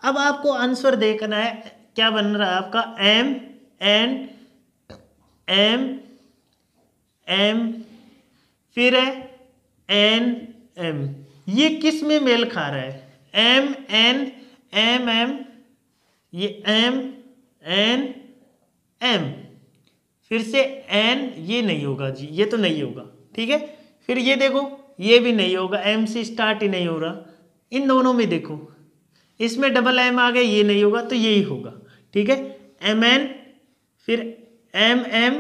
अब आपको आंसर देखना है, क्या बन रहा है आपका, M N M M, फिर है N M। ये किस में मेल खा रहा है, M N M M, ये M N M, फिर से N, ये नहीं होगा जी, ये तो नहीं होगा, ठीक है। फिर ये देखो, ये भी नहीं होगा, M से स्टार्ट ही नहीं हो रहा। इन दोनों में देखो, इसमें डबल M आ गया, ये नहीं होगा, तो यही होगा, ठीक है। MN, फिर MM,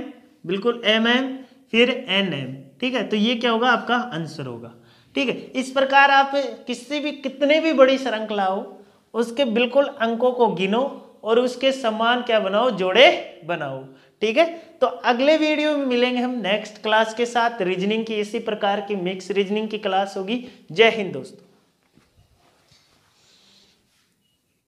बिल्कुल MM, फिर NM, ठीक है। तो ये क्या होगा, आपका आंसर होगा, ठीक है। इस प्रकार आप कितने भी बड़ी श्रृंखला हो उसके बिल्कुल अंकों को गिनो और उसके समान क्या बनाओ, जोड़े बनाओ, ठीक है। तो अगले वीडियो में मिलेंगे हम नेक्स्ट क्लास के साथ। रीजनिंग की इसी प्रकार की मिक्स रीजनिंग की क्लास होगी। जय हिंद दोस्तों।